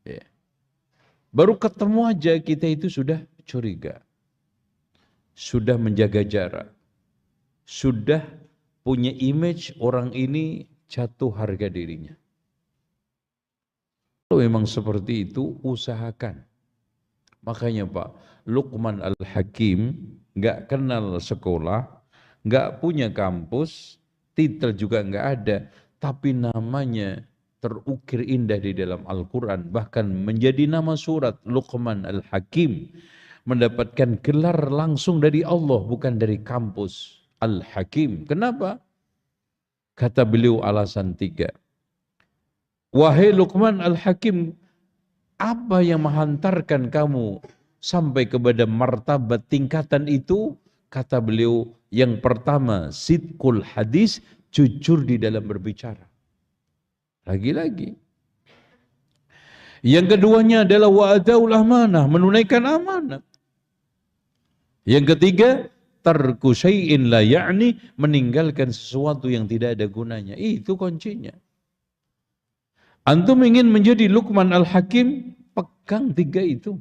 Ya. Baru ketemu aja kita itu sudah curiga. Sudah menjaga jarak. Sudah punya image orang ini jatuh harga dirinya. Kalau memang seperti itu, usahakan. Makanya Pak, Luqman Al-Hakim nggak kenal sekolah, nggak punya kampus, titel juga nggak ada, tapi namanya terukir indah di dalam Al-Quran, bahkan menjadi nama surat Luqman Al-Hakim, mendapatkan gelar langsung dari Allah, bukan dari kampus. Al-Hakim. Kenapa? Kata beliau alasan 3. Wahai Luqman Al-Hakim, apa yang menghantarkan kamu sampai kepada martabat tingkatan itu? Kata beliau, yang pertama, sidqul hadis, jujur di dalam berbicara. Lagi-lagi. Yang keduanya adalah wa'adaul amanah, menunaikan amanah. Yang ketiga, tarku syai'in la ya'ni, meninggalkan sesuatu yang tidak ada gunanya. Itu kuncinya. Antum ingin menjadi Luqman Al-Hakim, pegang 3 itu.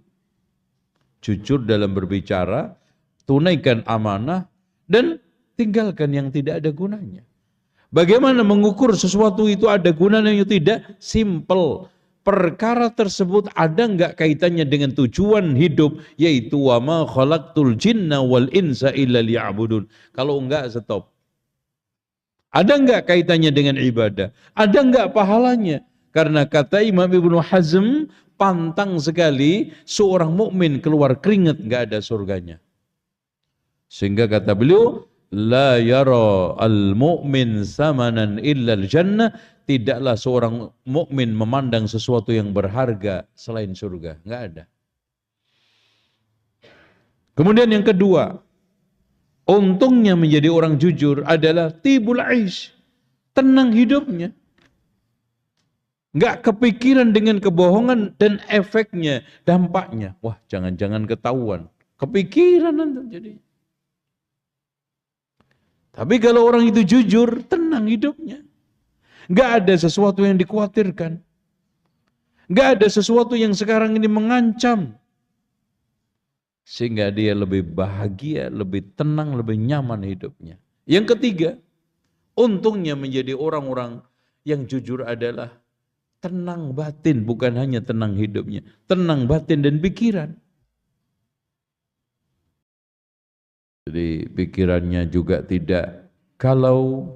Jujur dalam berbicara, tunaikan amanah, dan tinggalkan yang tidak ada gunanya. Bagaimana mengukur sesuatu itu ada gunanya atau tidak? Simple. Perkara tersebut ada enggak kaitannya dengan tujuan hidup, yaitu wa ma khalaqtul jinna wal insa illa liya'budun. Kalau enggak, stop. Ada enggak kaitannya dengan ibadah? Ada enggak pahalanya? Karena kata Imam Ibnu Hazm, pantang sekali seorang mukmin keluar keringat enggak ada surganya. Sehingga kata beliau, la yara al-mu'min samanan illa al-jannah, tidaklah seorang mukmin memandang sesuatu yang berharga selain surga, enggak ada. Kemudian yang kedua, untungnya menjadi orang jujur adalah tibul aish, tenang hidupnya. Enggak kepikiran dengan kebohongan dan efeknya, dampaknya. Wah, jangan-jangan ketahuan. Kepikiran nanti jadi. Tapi kalau orang itu jujur, tenang hidupnya. Enggak ada sesuatu yang dikhawatirkan. Enggak ada sesuatu yang sekarang ini mengancam. Sehingga dia lebih bahagia, lebih tenang, lebih nyaman hidupnya. Yang ketiga, untungnya menjadi orang-orang yang jujur adalah tenang batin, bukan hanya tenang hidupnya, tenang batin dan pikiran. Jadi pikirannya juga tidak galau,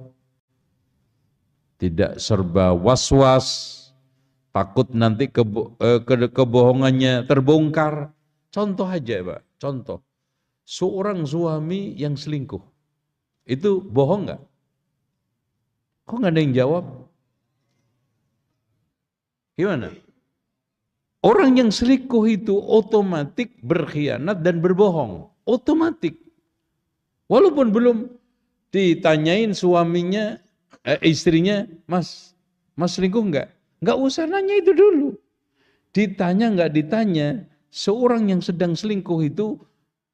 tidak serba was-was, takut nanti kebohongannya terbongkar. Contoh aja Pak, contoh. Seorang suami yang selingkuh, itu bohong nggak? Kok nggak ada yang jawab? Gimana? Orang yang selingkuh itu otomatis berkhianat dan berbohong. Otomatis. Walaupun belum ditanyain suaminya, istrinya, Mas selingkuh enggak? Enggak usah nanya itu dulu. Ditanya enggak ditanya, seorang yang sedang selingkuh itu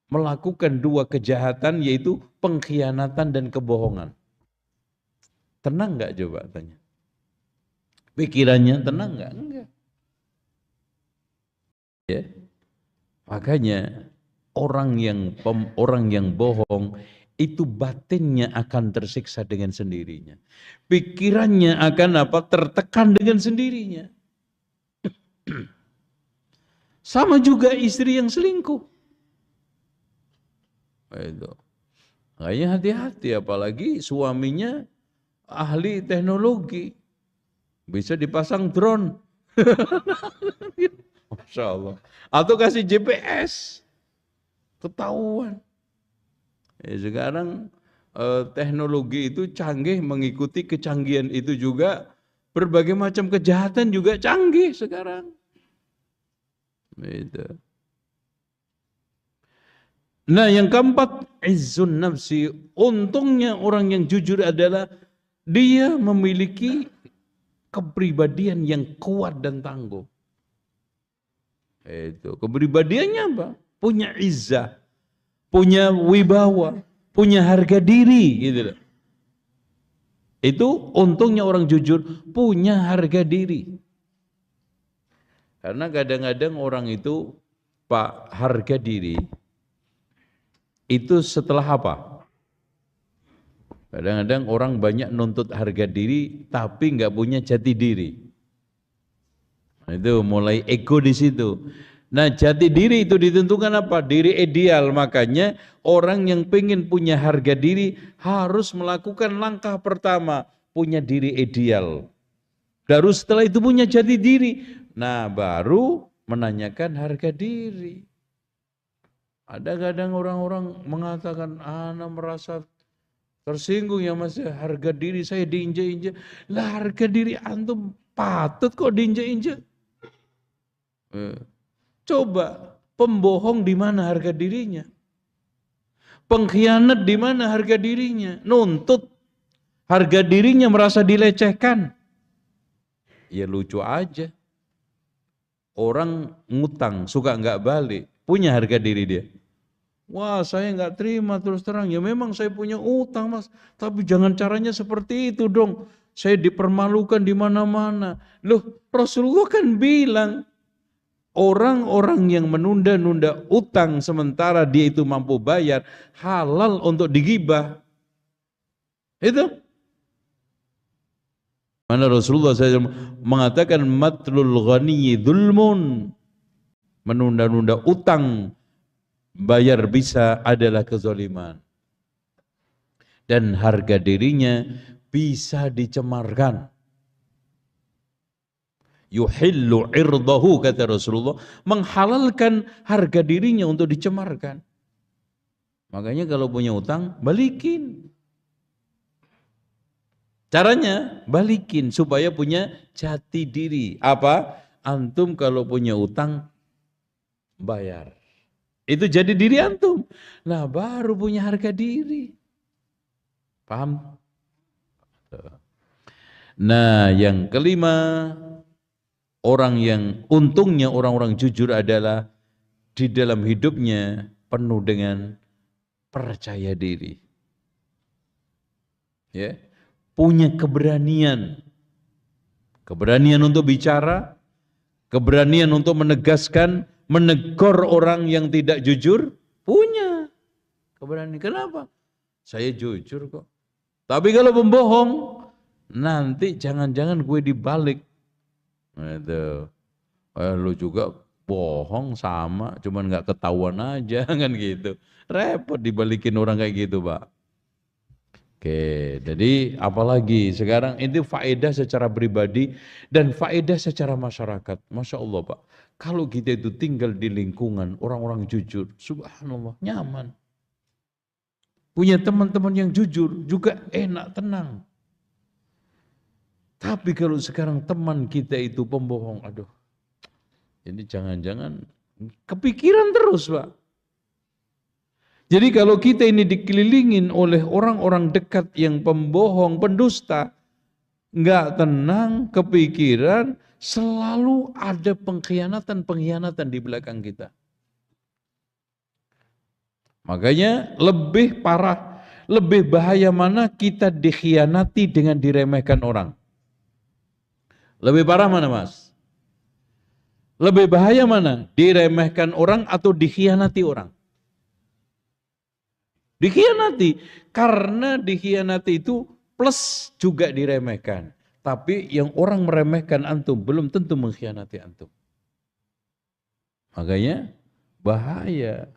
melakukan 2 kejahatan, yaitu pengkhianatan dan kebohongan. Tenang enggak coba tanya? Pikirannya tenang enggak? Enggak. Ya. Makanya orang yang bohong itu batinnya akan tersiksa dengan sendirinya. Pikirannya akan tertekan dengan sendirinya. Sama juga istri yang selingkuh. Itu. Makanya hati-hati, apalagi suaminya ahli teknologi. Bisa dipasang drone. Masya Allah. Atau kasih GPS. Ketahuan. Sekarang teknologi itu canggih, mengikuti kecanggihan itu juga berbagai macam kejahatan juga canggih sekarang. Itu. Nah, yang keempat, izzun nafsi. Untungnya orang yang jujur adalah dia memiliki kepribadian yang kuat dan tangguh. Itu. Kepribadiannya apa? Punya izzah, punya wibawa, punya harga diri, gitu loh. Itu untungnya orang jujur, punya harga diri. Karena kadang-kadang orang itu, Pak, harga diri itu setelah apa? Kadang-kadang orang banyak nuntut harga diri tapi nggak punya jati diri. Nah, itu mulai ego di situ. Nah, jati diri itu ditentukan apa? Diri ideal. Makanya orang yang pengen punya harga diri harus melakukan langkah pertama, punya diri ideal. Baru setelah itu punya jati diri. Nah, baru menanyakan harga diri. Ada kadang orang-orang mengatakan, anak merasa tersinggung ya mas, harga diri saya diinjak-injak. Lah harga diri antum patut kok diinjak-injak. Coba, pembohong di mana harga dirinya? Pengkhianat di mana harga dirinya? Nuntut harga dirinya merasa dilecehkan. Ya lucu aja. Orang ngutang suka nggak balik, punya harga diri dia. Wah, saya nggak terima terus terang. Ya memang saya punya utang mas, tapi jangan caranya seperti itu dong. Saya dipermalukan di mana-mana. Loh, Rasulullah kan bilang orang-orang yang menunda-nunda utang sementara dia itu mampu bayar, halal untuk digibah. Itu. Mana Rasulullah SAW mengatakan matlul ghaniyyi dzulmun. Menunda-nunda utang bayar bisa adalah kezaliman. Dan harga dirinya bisa dicemarkan. Yuhillu irdahu, kata Rasulullah, menghalalkan harga dirinya untuk dicemarkan. Makanya kalau punya utang, balikin. Caranya, balikin supaya punya jati diri. Apa? Antum kalau punya utang, bayar. Itu jadi diri antum. Nah, baru punya harga diri. Paham? Nah, yang kelima, orang yang untungnya orang-orang jujur adalah di dalam hidupnya penuh dengan percaya diri. Ya, punya keberanian. Keberanian untuk bicara, keberanian untuk menegaskan, menegur orang yang tidak jujur, punya keberanian. Kenapa? Saya jujur kok. Tapi kalau pembohong, nanti jangan-jangan gue dibalik. Itu. Lu juga bohong sama, cuman nggak ketahuan aja kan gitu. Repot dibalikin orang kayak gitu, Pak. Oke, jadi apalagi sekarang ini faedah secara pribadi dan faedah secara masyarakat. Masya Allah Pak, kalau kita itu tinggal di lingkungan orang-orang jujur, subhanallah nyaman. Punya teman-teman yang jujur juga enak, tenang. Tapi kalau sekarang teman kita itu pembohong, aduh. Jadi jangan-jangan kepikiran terus Pak. Jadi kalau kita ini dikelilingin oleh orang-orang dekat yang pembohong, pendusta, nggak tenang, kepikiran, selalu ada pengkhianatan di belakang kita. Makanya lebih parah, lebih bahaya mana kita dikhianati dengan diremehkan orang. Lebih parah mana Mas? Lebih bahaya mana? Diremehkan orang atau dikhianati orang? Dikhianati. Karena dikhianati itu plus juga diremehkan. Tapi yang orang meremehkan antum belum tentu mengkhianati antum. Makanya bahaya.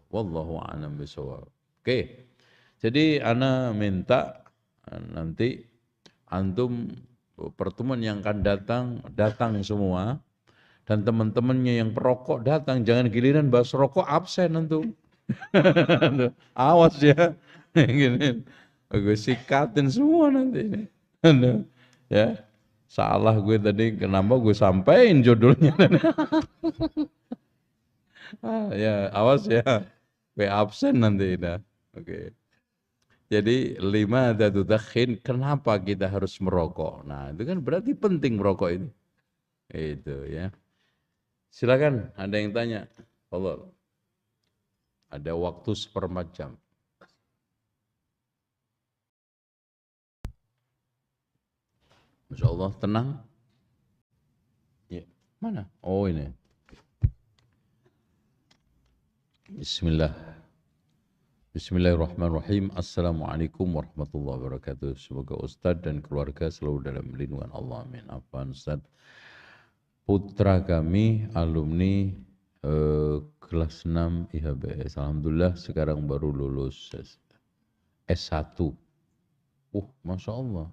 Wallahu a'lam bishawab. Oke. Jadi ana minta nanti antum pertemuan yang akan datang semua, dan teman-temannya yang perokok datang, jangan giliran bahas rokok absen antum. Awas ya. Gini. Gue sikatin semua nanti ini. Ya. Salah gue tadi, kenapa gue sampein judulnya. Ya, awas ya. Gue absen nanti dah. Oke. Jadi 5 dakhin, kenapa kita harus merokok? Nah, itu kan berarti penting merokok ini. Itu ya. Silakan, ada yang tanya. Allah. Ada waktu 1/4 jam. Masya Allah, tenang. Ya. Mana? Oh ini. Bismillah. Bismillahirrahmanirrahim. Assalamualaikum warahmatullahi wabarakatuh. Semoga Ustadz dan keluarga selalu dalam lindungan Allah. Amin. Afwan Ustadz. Putra kami alumni kelas 6 IHBS. Alhamdulillah sekarang baru lulus S1. Masya Allah.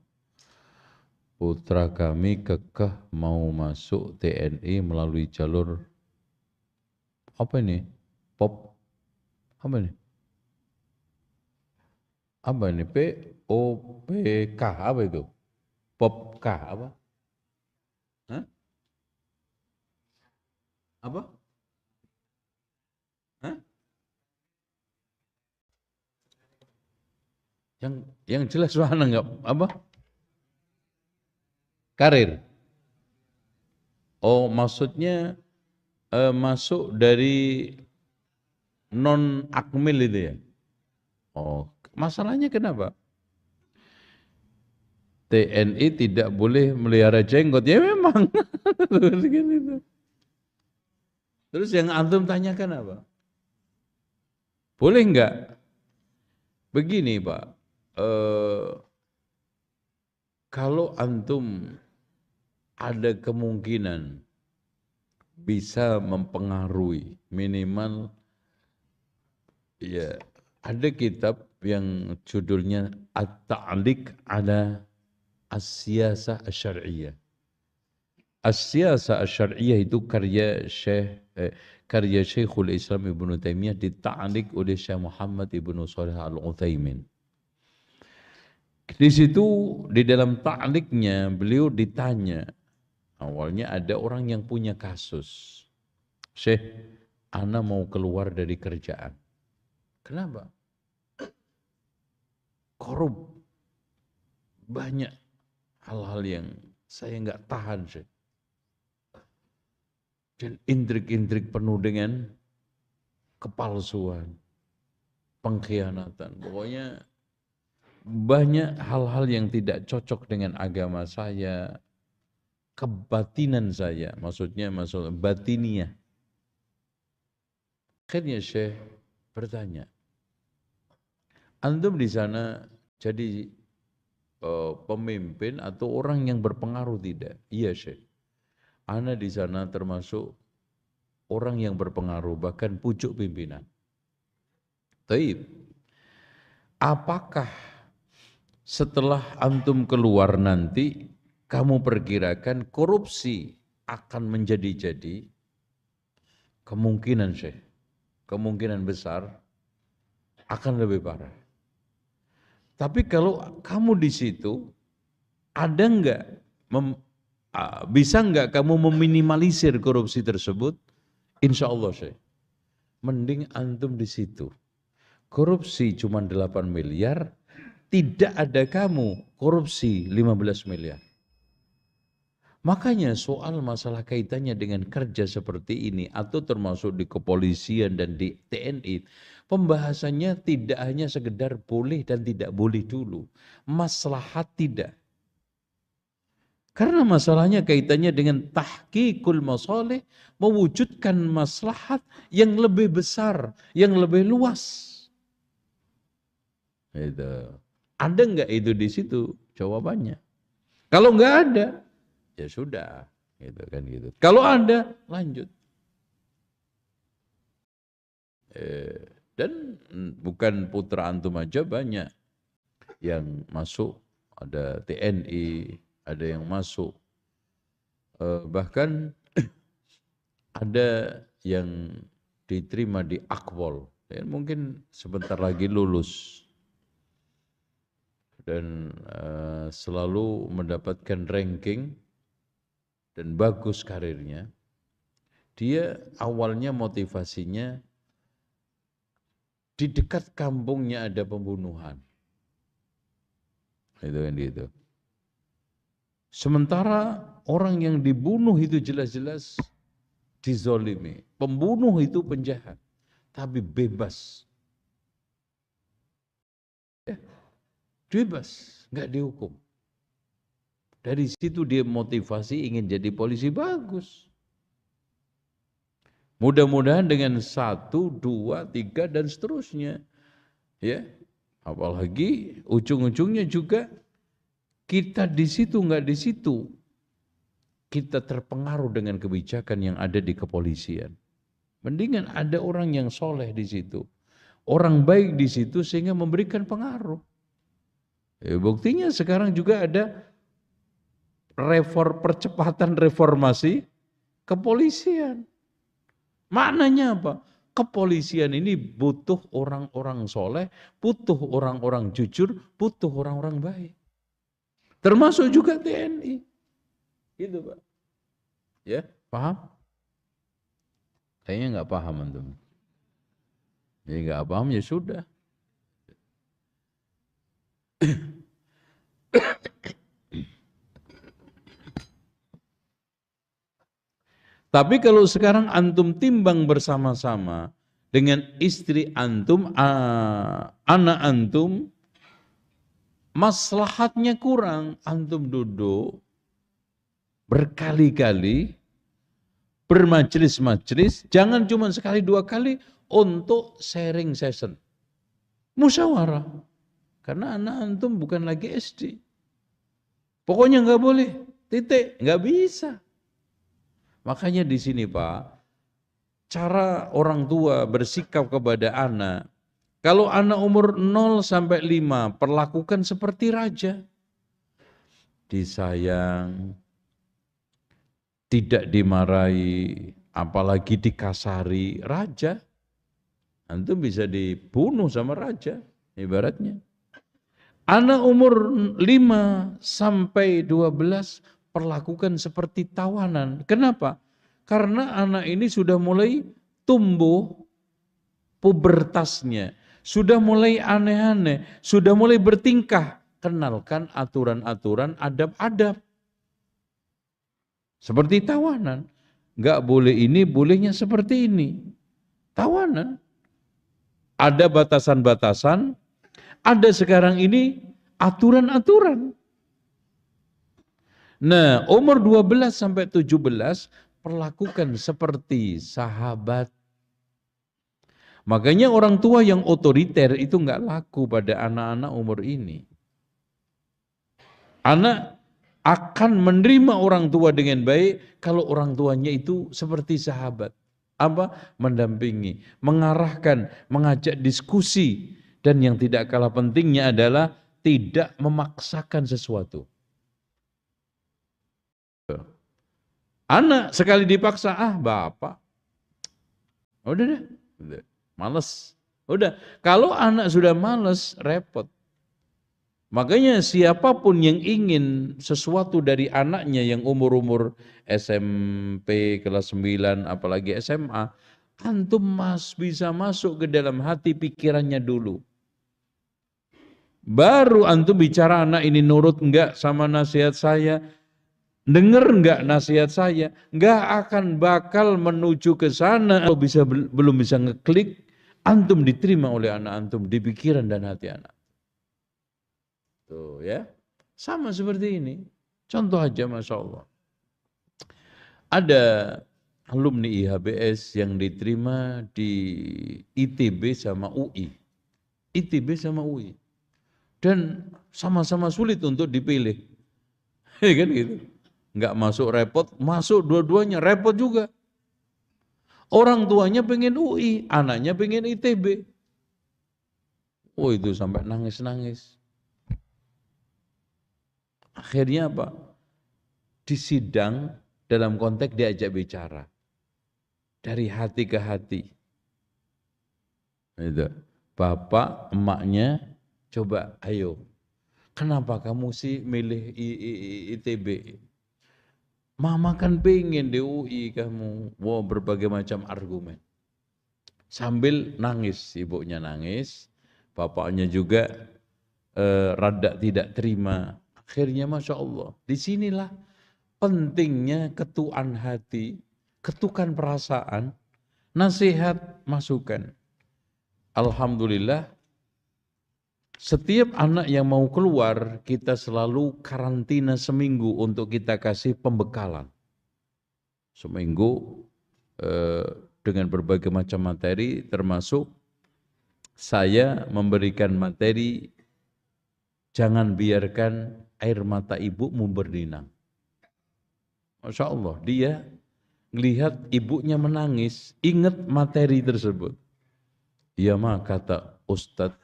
Putra kami kekeh mau masuk TNI melalui jalur apa ini? Apa ini? Apa ini? POPK apa itu? POPK apa? Hah? Apa? Hah? Yang jelas mana enggak apa? Karir. Oh, maksudnya masuk dari non akmil itu ya? Oh, masalahnya kenapa? TNI tidak boleh melihara jenggot. Ya memang. Terus yang antum tanyakan apa? Boleh enggak? Begini Pak, kalau antum ada kemungkinan bisa mempengaruhi, minimal ya ada kitab yang judulnya At-Ta'liq ala As-Siyasah Asy-Syar'iyyah. As-Siyasah Asy-Syar'iyyah itu karya Syekhul Islam Ibnu Taimiyah, dita'liq oleh Syekh Muhammad Ibnu Shalih Al-Utsaimin. Di situ di dalam ta'liqnya beliau ditanya, awalnya ada orang yang punya kasus, Syekh, ana mau keluar dari kerjaan. Kenapa? Korup. Banyak hal-hal yang saya enggak tahan, Syekh. Dan intrik-intrik penuh dengan kepalsuan, pengkhianatan. Pokoknya banyak hal-hal yang tidak cocok dengan agama saya, kebatinan saya, maksudnya batiniah. Akhirnya Syekh bertanya, antum di sana jadi pemimpin atau orang yang berpengaruh tidak? Iya Syekh. Ana di sana termasuk orang yang berpengaruh, bahkan pucuk pimpinan. Taib. Apakah setelah antum keluar nanti, kamu perkirakan korupsi akan menjadi-jadi? Kemungkinan Syekh, kemungkinan besar akan lebih parah. Tapi kalau kamu di situ, ada enggak bisa enggak kamu meminimalisir korupsi tersebut? Insya Allah Syekh, mending antum di situ. Korupsi cuma 8 miliar, tidak ada kamu korupsi 15 miliar. Makanya soal masalah kaitannya dengan kerja seperti ini atau termasuk di kepolisian dan di TNI, pembahasannya tidak hanya sekedar boleh dan tidak boleh dulu. Maslahat tidak. Karena masalahnya kaitannya dengan tahqiqul masalih, mewujudkan maslahat yang lebih besar, yang lebih luas. Itu. Ada enggak itu di situ? Jawabannya. Kalau enggak ada, ya sudah, gitu kan gitu. Kalau ada, lanjut. Dan bukan putra antum aja, banyak yang masuk, ada TNI, ada yang masuk, bahkan ada yang diterima di Akpol, mungkin sebentar lagi lulus dan selalu mendapatkan ranking dan bagus karirnya. Dia awalnya motivasinya di dekat kampungnya ada pembunuhan. Itu kan gitu. Sementara orang yang dibunuh itu jelas-jelas dizolimi. Pembunuh itu penjahat, tapi bebas. Ya, bebas, nggak dihukum. Dari situ dia motivasi ingin jadi polisi bagus. Mudah-mudahan dengan 1, 2, 3 dan seterusnya. Ya, apalagi ujung-ujungnya juga kita di situ nggak di situ. Kita terpengaruh dengan kebijakan yang ada di kepolisian. Mendingan ada orang yang soleh di situ, orang baik di situ sehingga memberikan pengaruh. Buktinya sekarang juga ada percepatan reformasi kepolisian. Maknanya apa? Kepolisian ini butuh orang-orang soleh, butuh orang-orang jujur, butuh orang-orang baik. Termasuk juga TNI. Gitu Pak. Ya, paham? Kayaknya nggak paham antum. Ya nggak paham ya sudah. Tapi kalau sekarang antum timbang bersama-sama dengan istri antum, anak antum, maslahatnya kurang. Antum duduk berkali-kali, bermajelis-majelis, jangan cuma sekali 2 kali untuk sharing session. Musyawarah. Karena anak antum bukan lagi SD. Pokoknya nggak boleh, titik, nggak bisa. Makanya di sini Pak, cara orang tua bersikap kepada anak, kalau anak umur 0 sampai 5, perlakukan seperti raja. Disayang, tidak dimarahi, apalagi dikasari, raja. Antum bisa dibunuh sama raja, ibaratnya. Anak umur 5 sampai 12, perlakukan seperti tawanan. Kenapa? Karena anak ini sudah mulai tumbuh pubertasnya, sudah mulai aneh-aneh, sudah mulai bertingkah. Kenalkan aturan-aturan adab-adab. Seperti tawanan. Enggak boleh ini, bolehnya seperti ini. Tawanan. Ada batasan-batasan, ada sekarang ini aturan-aturan. Nah, umur 12 sampai 17 perlakukan seperti sahabat. Makanya orang tua yang otoriter itu enggak laku pada anak-anak umur ini. Anak akan menerima orang tua dengan baik kalau orang tuanya itu seperti sahabat. Apa? Mendampingi, mengarahkan, mengajak diskusi. Dan yang tidak kalah pentingnya adalah tidak memaksakan sesuatu. Anak sekali dipaksa, bapak. Udah deh, males. Udah, kalau anak sudah males, repot. Makanya siapapun yang ingin sesuatu dari anaknya yang umur-umur SMP, kelas 9, apalagi SMA, antum bisa masuk ke dalam hati pikirannya dulu. Baru antum bicara anak ini nurut enggak sama nasihat saya, dengar enggak nasihat saya, enggak akan bakal menuju ke sana. Kalau belum bisa ngeklik, antum diterima oleh anak antum di pikiran dan hati anak. Tuh ya, sama seperti ini. Contoh aja Masya Allah. Ada alumni IHBS yang diterima di ITB sama UI. ITB sama UI. Dan sama-sama sulit untuk dipilih. Ya kan gitu. Enggak masuk repot, masuk dua-duanya repot juga. Orang tuanya pengen UI, anaknya pengen ITB. Oh itu sampai nangis-nangis. Akhirnya apa? Di sidang dalam konteks diajak bicara. Dari hati ke hati. Itu. Bapak, emaknya, coba ayo. Kenapa kamu sih milih ITB? Mama kan pengen di UI kamu. Wow, berbagai macam argumen. Sambil nangis, ibunya nangis. Bapaknya juga rada tidak terima. Akhirnya Masya Allah. Disinilah pentingnya ketuaan hati, ketukan perasaan, nasihat, masukan. Alhamdulillah, setiap anak yang mau keluar, kita selalu karantina seminggu untuk kita kasih pembekalan. Seminggu dengan berbagai macam materi, termasuk saya memberikan materi, jangan biarkan air mata ibumu berlinang. Masya Allah, dia melihat ibunya menangis, ingat materi tersebut. Ya mah kata Ustadz,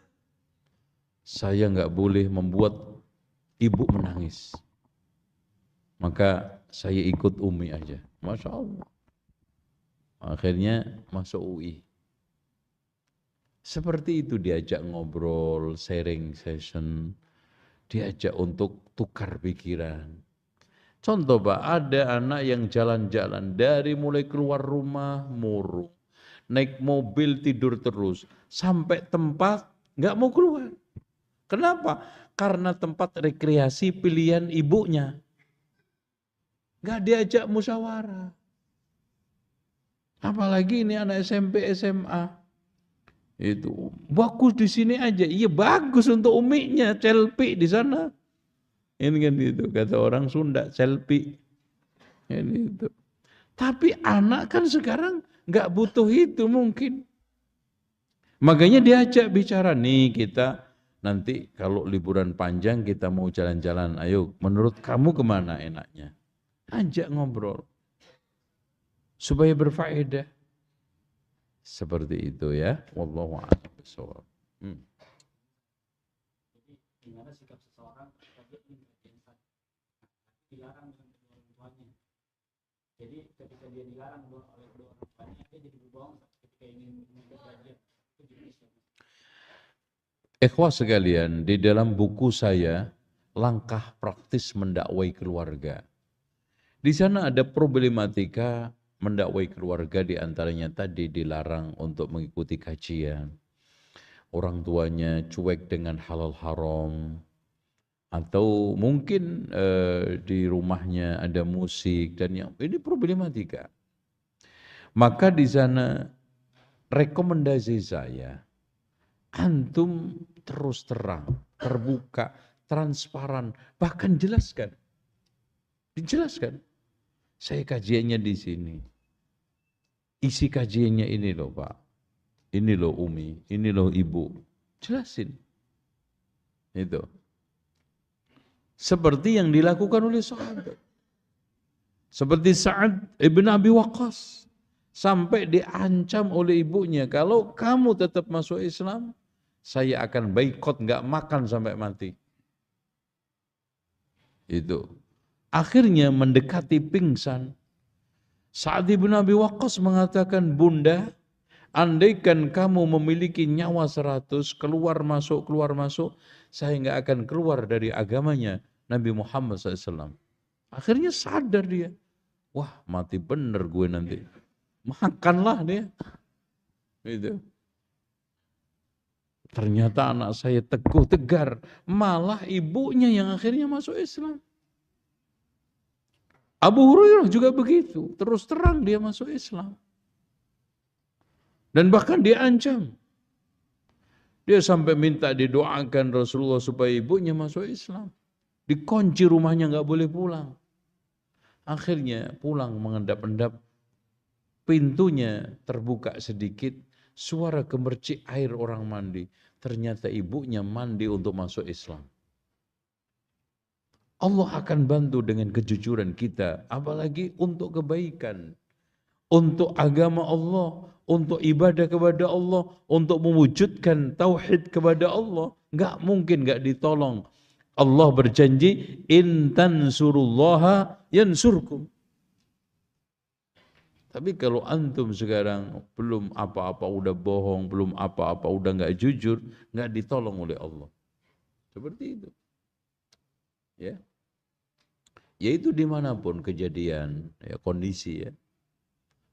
saya nggak boleh membuat ibu menangis. Maka saya ikut Umi aja. Masya Allah. Akhirnya masuk UI. Seperti itu diajak ngobrol, sharing session, diajak untuk tukar pikiran. Contoh Pak, ada anak yang jalan-jalan dari mulai keluar rumah murung, naik mobil tidur terus, sampai tempat nggak mau keluar. Kenapa? Karena tempat rekreasi pilihan ibunya. Nggak diajak musyawarah. Apalagi ini anak SMP, SMA. Itu bagus di sini aja. Iya bagus untuk umiknya, celpi di sana. Ini kan itu kata orang Sunda, celpi. Ini itu. Tapi anak kan sekarang nggak butuh itu mungkin. Makanya diajak bicara nih kita nanti kalau liburan panjang kita mau jalan-jalan. Ayo, menurut kamu kemana enaknya? Ajak ngobrol supaya berfaedah. Seperti itu ya. Wallahu a'lam bishawab. Gimana sikap seseorang ketika dia ingin berinsaf dilarang dengan kedua orang tuanya. Jadi ketika dia dilarang oleh kedua orang tuanya, dia jadi berbohong ketika ingin belajar. Itu jenis. Ikhwah sekalian, di dalam buku saya langkah praktis mendakwai keluarga. Di sana ada problematika mendakwai keluarga, di antaranya tadi dilarang untuk mengikuti kajian. Orang tuanya cuek dengan halal haram, atau mungkin di rumahnya ada musik dan yang ini problematika. Maka di sana rekomendasi saya, antum terus terang, terbuka, transparan, bahkan jelaskan. Dijelaskan. Saya kajiannya di sini. Isi kajiannya ini loh Pak. Ini loh Umi, ini loh Ibu. Jelasin. Itu. Seperti yang dilakukan oleh sahabat. Seperti Sa'ad ibn Abi Waqqas. Sampai diancam oleh ibunya, kalau kamu tetap masuk Islam, saya akan boikot, nggak makan sampai mati. Itu. Akhirnya mendekati pingsan. Sa'ad ibn Abi Waqqas mengatakan, Bunda, andaikan kamu memiliki nyawa 100, keluar masuk, saya nggak akan keluar dari agamanya Nabi Muhammad SAW. Akhirnya sadar dia, wah mati bener gue nanti. Makanlah dia. Itu. Ternyata anak saya teguh, tegar. Malah ibunya yang akhirnya masuk Islam. Abu Hurairah juga begitu. Terus terang dia masuk Islam. Dan bahkan dia ancam. Dia sampai minta didoakan Rasulullah supaya ibunya masuk Islam. dikunci rumahnya, nggak boleh pulang. Akhirnya pulang mengendap-endap, pintunya terbuka sedikit, suara gemercik air orang mandi. Ternyata ibunya mandi untuk masuk Islam. Allah akan bantu dengan kejujuran kita, apalagi untuk kebaikan, untuk agama Allah, untuk ibadah kepada Allah, untuk mewujudkan tauhid kepada Allah. Enggak mungkin enggak ditolong. Allah berjanji, in tansurullaha yansurkum. Tapi kalau antum sekarang belum apa-apa udah bohong, belum apa-apa udah enggak jujur, enggak ditolong oleh Allah. Seperti itu. Ya. Yaitu dimanapun kejadian, ya, kondisi ya.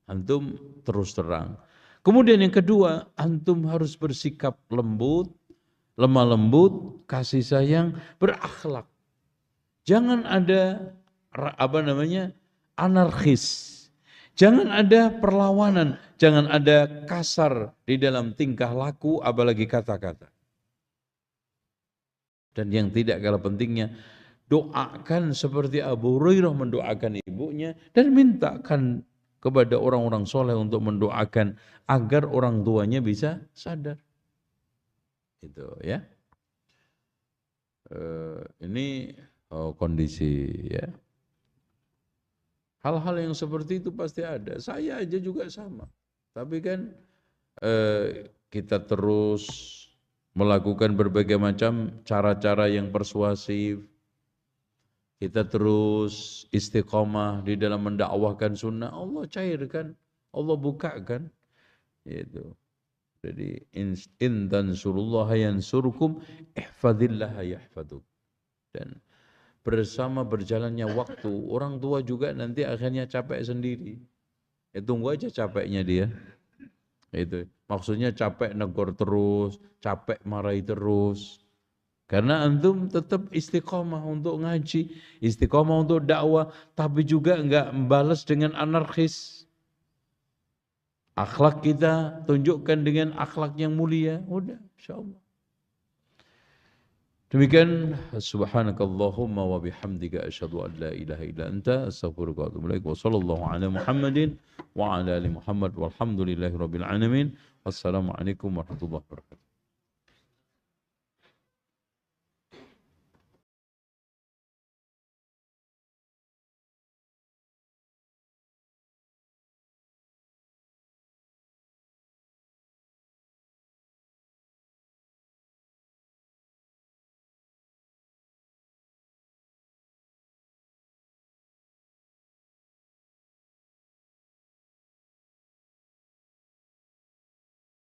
Antum terus terang. Kemudian yang kedua, antum harus bersikap lembut, lemah lembut, kasih sayang, berakhlak. Jangan ada anarkis. Jangan ada perlawanan, jangan ada kasar di dalam tingkah laku, apalagi kata-kata. Dan yang tidak kalah pentingnya, doakan seperti Abu Hurairah mendoakan ibunya dan mintakan kepada orang-orang soleh untuk mendoakan agar orang tuanya bisa sadar. Itu ya. Ini kondisi ya. Hal-hal yang seperti itu pasti ada. Saya aja juga sama. Tapi kan kita terus melakukan berbagai macam cara-cara yang persuasif. Kita terus istiqomah di dalam mendakwahkan sunnah, Allah cairkan, Allah bukakan. Gitu. Jadi in tansurullaha yansurkum ihfadillaha yahfaduk. Dan bersama berjalannya waktu, orang tua juga nanti akhirnya capek sendiri. Ya tunggu aja capeknya dia. Itu maksudnya capek negor terus, capek marahi terus. Karena antum tetap istiqomah untuk ngaji, istiqomah untuk dakwah, tapi juga enggak membalas dengan anarkis. Akhlak kita tunjukkan dengan akhlak yang mulia, udah insyaallah. Demikian subhanakallahumma wa bihamdika asyhadu an la ilaha illa anta astaghfiruka wa atubu ilaik wa sallallahu ala Muhammadin wa ala ali Muhammad walhamdulillahi rabbil alamin. Wassalamualaikum warahmatullahi wabarakatuh.